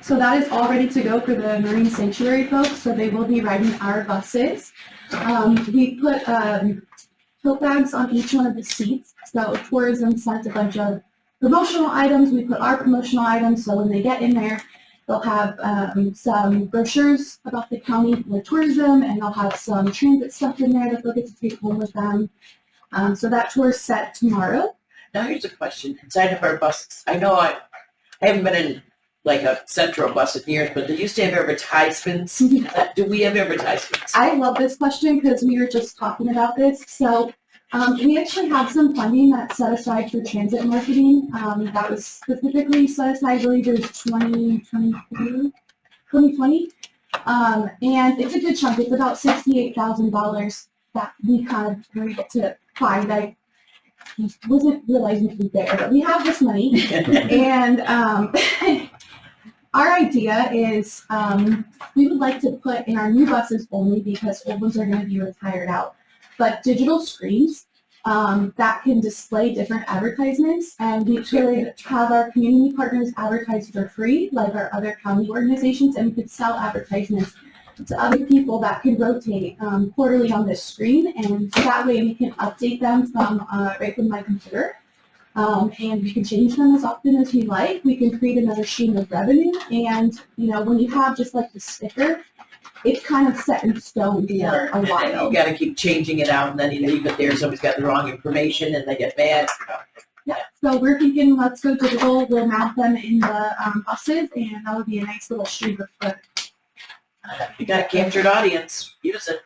so that is all ready to go for the Marine Sanctuary folks, so they will be riding our buses. We put tote bags on each one of the seats, so tourism sent a bunch of promotional items. We put our promotional items, so when they get in there, they'll have some brochures about the county for tourism, and they'll have some transit stuff in there that they'll get to take home with them. So that tour is set tomorrow. Now here's a question, inside of our buses, I know I haven't been in like a Central bus in years, but they used to have advertisements. Do we have advertisements? I love this question because we were just talking about this. So we actually have some funding that's set aside for transit marketing. That was specifically set aside, I believe it was 2020. And it's a good chunk. It's about $68,000 that we kind of were able to find. I wasn't realizing it was there, but we have this money. And our idea is we would like to put in our new buses only, because old ones are going to be retired out, but digital screens that can display different advertisements, and we could have our community partners advertise for free, like our other county organizations, and we could sell advertisements to other people that can rotate quarterly on this screen, and that way we can update them from right from my computer. And we can change them as often as we like. We can create another stream of revenue, and when you have just like the sticker, it's kind of set in stone for a while. You gotta keep changing it out, and then you leave it there, somebody's got the wrong information, and they get mad. Yeah, so we're thinking let's go digital. We'll mount them in the buses, and that would be a nice little stream of revenue. You got a captured audience, use it.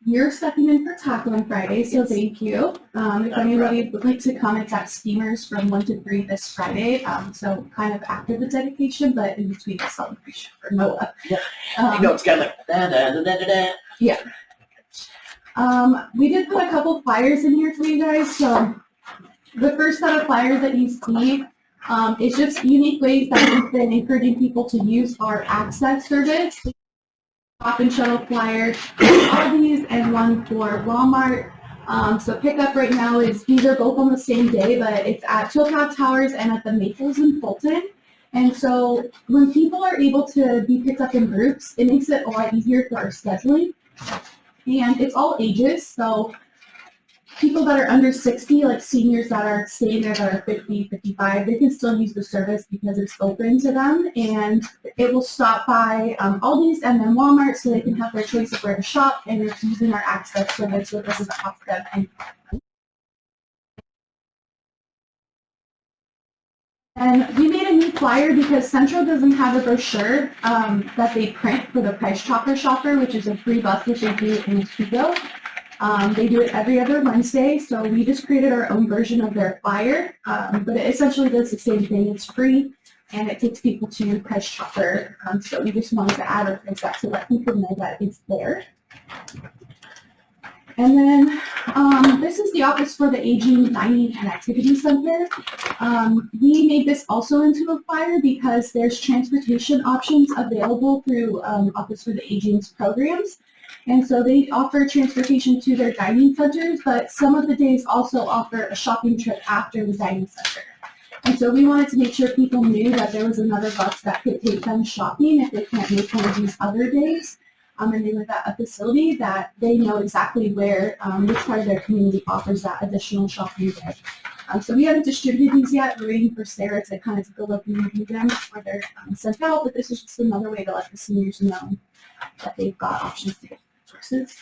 You're stepping in for tackle on Friday, so thank you. If anybody would like to come, it's at Steamers from 1 to 3 this Friday. So kind of after the dedication, but in between the celebration for NOAA. It's kind of like da-da-da-da-da-da. Yeah. We did put a couple flyers in here for you guys. So the first set of flyers that you see is just unique ways that we've been encouraging people to use our access service. Stop and shuttle flyer for Aldi's and one for Walmart. So pickup right now these are both on the same day, but it's at Towpath Towers and at the Maples in Fulton. And so when people are able to be picked up in groups, it makes it a lot easier for our scheduling. And it's all ages, so people that are under 60, like seniors that are staying there that are 50, 55, they can still use the service because it's open to them, and it will stop by Aldi's and then Walmart, so they can have their choice of where to shop, and it's using our access service, so it doesn't cost them anything. And we made a new flyer because Central doesn't have a brochure that they print for the Price Chopper Shopper, which is a free bus that they do in Oswego. They do it every other Wednesday, so we just created our own version of their flyer, but it essentially does the same thing. It's free, and it takes people to Price Chopper, so we just wanted to advertise that to let people know that it's there. And then this is the Office for the Aging, Dining, and Activity Center. We made this also into a flyer because there's transportation options available through Office for the Aging's programs. And so they offer transportation to their dining centers, but some of the days also offer a shopping trip after the dining center. And so we wanted to make sure people knew that there was another bus that could take them shopping if they can't make one of these other days. And they live at a facility that they know exactly where, which part of their community offers that additional shopping day. So we haven't distributed these yet. We're waiting for Sarah to kind of take a look and review them before they're sent out, but this is just another way to let the seniors know that they've got options to get resources.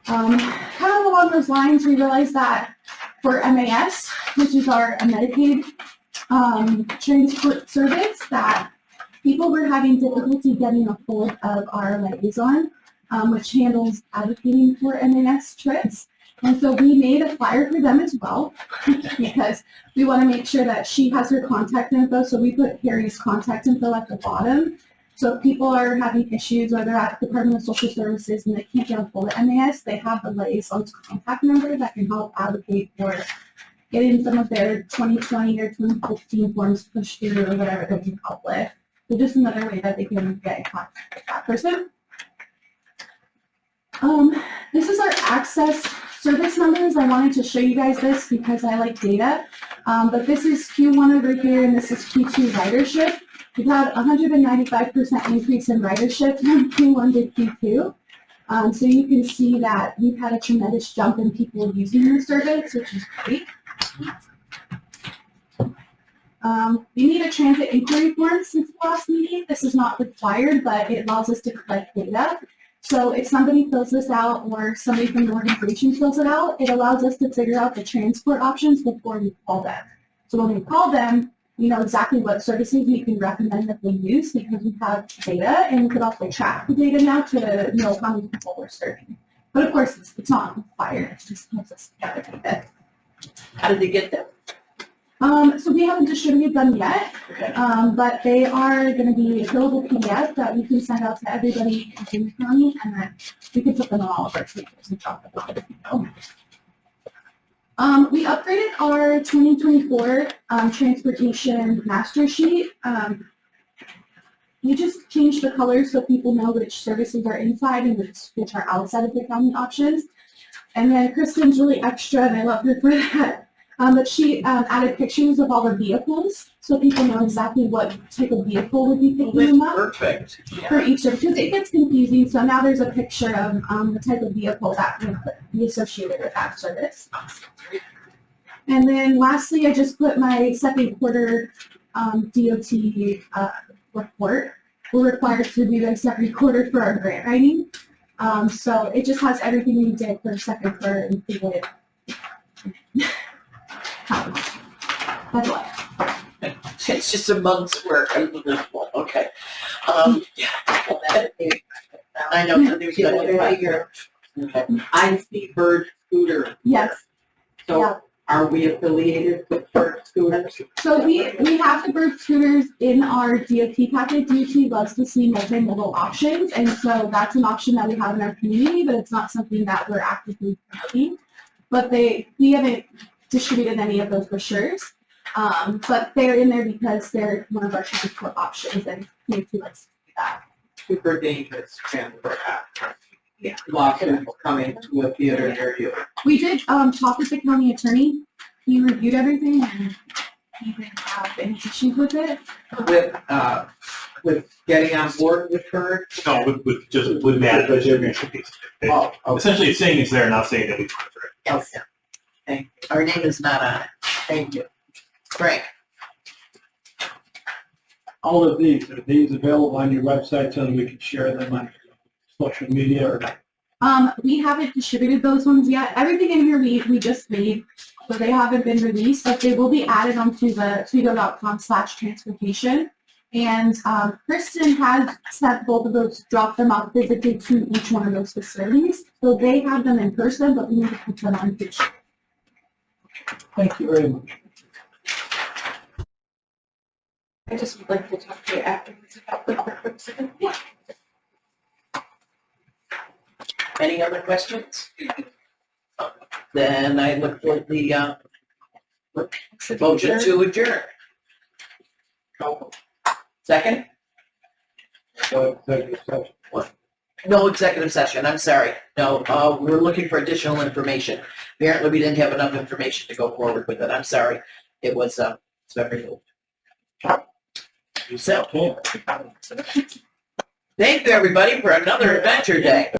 Kind of along those lines, we realized that for MAS, which is our Medicaid transport service, that people were having difficulty getting a hold of our liaison, which handles advocating for MAS trips. And so we made a flyer for them as well, because we want to make sure that she has her contact info. So we put Harry's contact info at the bottom. So if people are having issues, whether at the Department of Social Services and they can't get a hold of MAS, they have the liaison's contact number that can help advocate for getting some of their 2020 or 2015 forms pushed through or whatever they can help with. So just another way that they can get in contact with that person. This is our access service numbers, I wanted to show you guys this because I like data. But this is Q1 over here, and this is Q2 ridership. We've had 195% increase in ridership from Q1 to Q2. So you can see that we've had a tremendous jump in people using the service, which is great. We need a transit inquiry form since the last meeting. This is not required, but it allows us to collect data. So if somebody fills this out or somebody from the organization fills it out, it allows us to figure out the transport options before we call them. So when we call them, we know exactly what services we can recommend that they use because we have data, and we could also track the data now to know how many people we're serving. But of course, it's not required. It just helps us gather data. How did they get them? So we haven't distributed them yet, but they are going to be available PDF that we can send out to everybody in the county, and then we can put them on all of our tables and talk about it. We upgraded our 2024 transportation master sheet. We just changed the colors so people know which services are inside and which are outside of the county options. And then Kristen's really extra, and I love her for that. But she added pictures of all the vehicles, so people know exactly what type of vehicle would be picking them up Perfect. for each service. Because it gets confusing, so now there's a picture of the type of vehicle that would be associated with that service. And then lastly, I just put my second quarter DOT report. We're required to do this every quarter for our grant writing. So it just has everything we did for the second quarter included. That's why. It's just a month's work. Unbelievable. Okay. I know there's Yeah, here. Okay. I see Bird Scooter. Yes. So Yeah. are we affiliated with Bird Scooters? So we have the bird scooters in our DOT packet. DOT loves to see multimodal options, and so that's an option that we have in our community, but it's not something that we're actively promoting. But we haven't distributed any of those brochures, but they're in there because they're one of our transport options, and DOT likes to do that. Super dangerous transport. Yeah. Lots of people coming to a theater near you. We did talk with the county attorney. He reviewed everything, and he didn't have any issues with it. With getting on board with Bird. No, with Matt, but you're going to Oh, okay. essentially it's saying it's there, not saying that we put it. Yes. Our name is not on it. Thank you. Frank. All of these, are these available on your website so that we can share them on social media or not? We haven't distributed those ones yet. Everything in here we just made, so they haven't been released, but they will be added onto the oswego.com/transportation. And Kristen has sent both of those, dropped them off physically to each one of those facilities. So they have them in person, but we need to put them on digital. Thank you very much. I just would like to talk to you afterwards about the purpose of it. Any other questions? Then I look for the motion to adjourn. Second? No executive session, I'm sorry. No, we're looking for additional information. Apparently, we didn't have enough information to go forward with it. I'm sorry. It was, it's very moved. So, thank you, everybody, for another Adventure Day.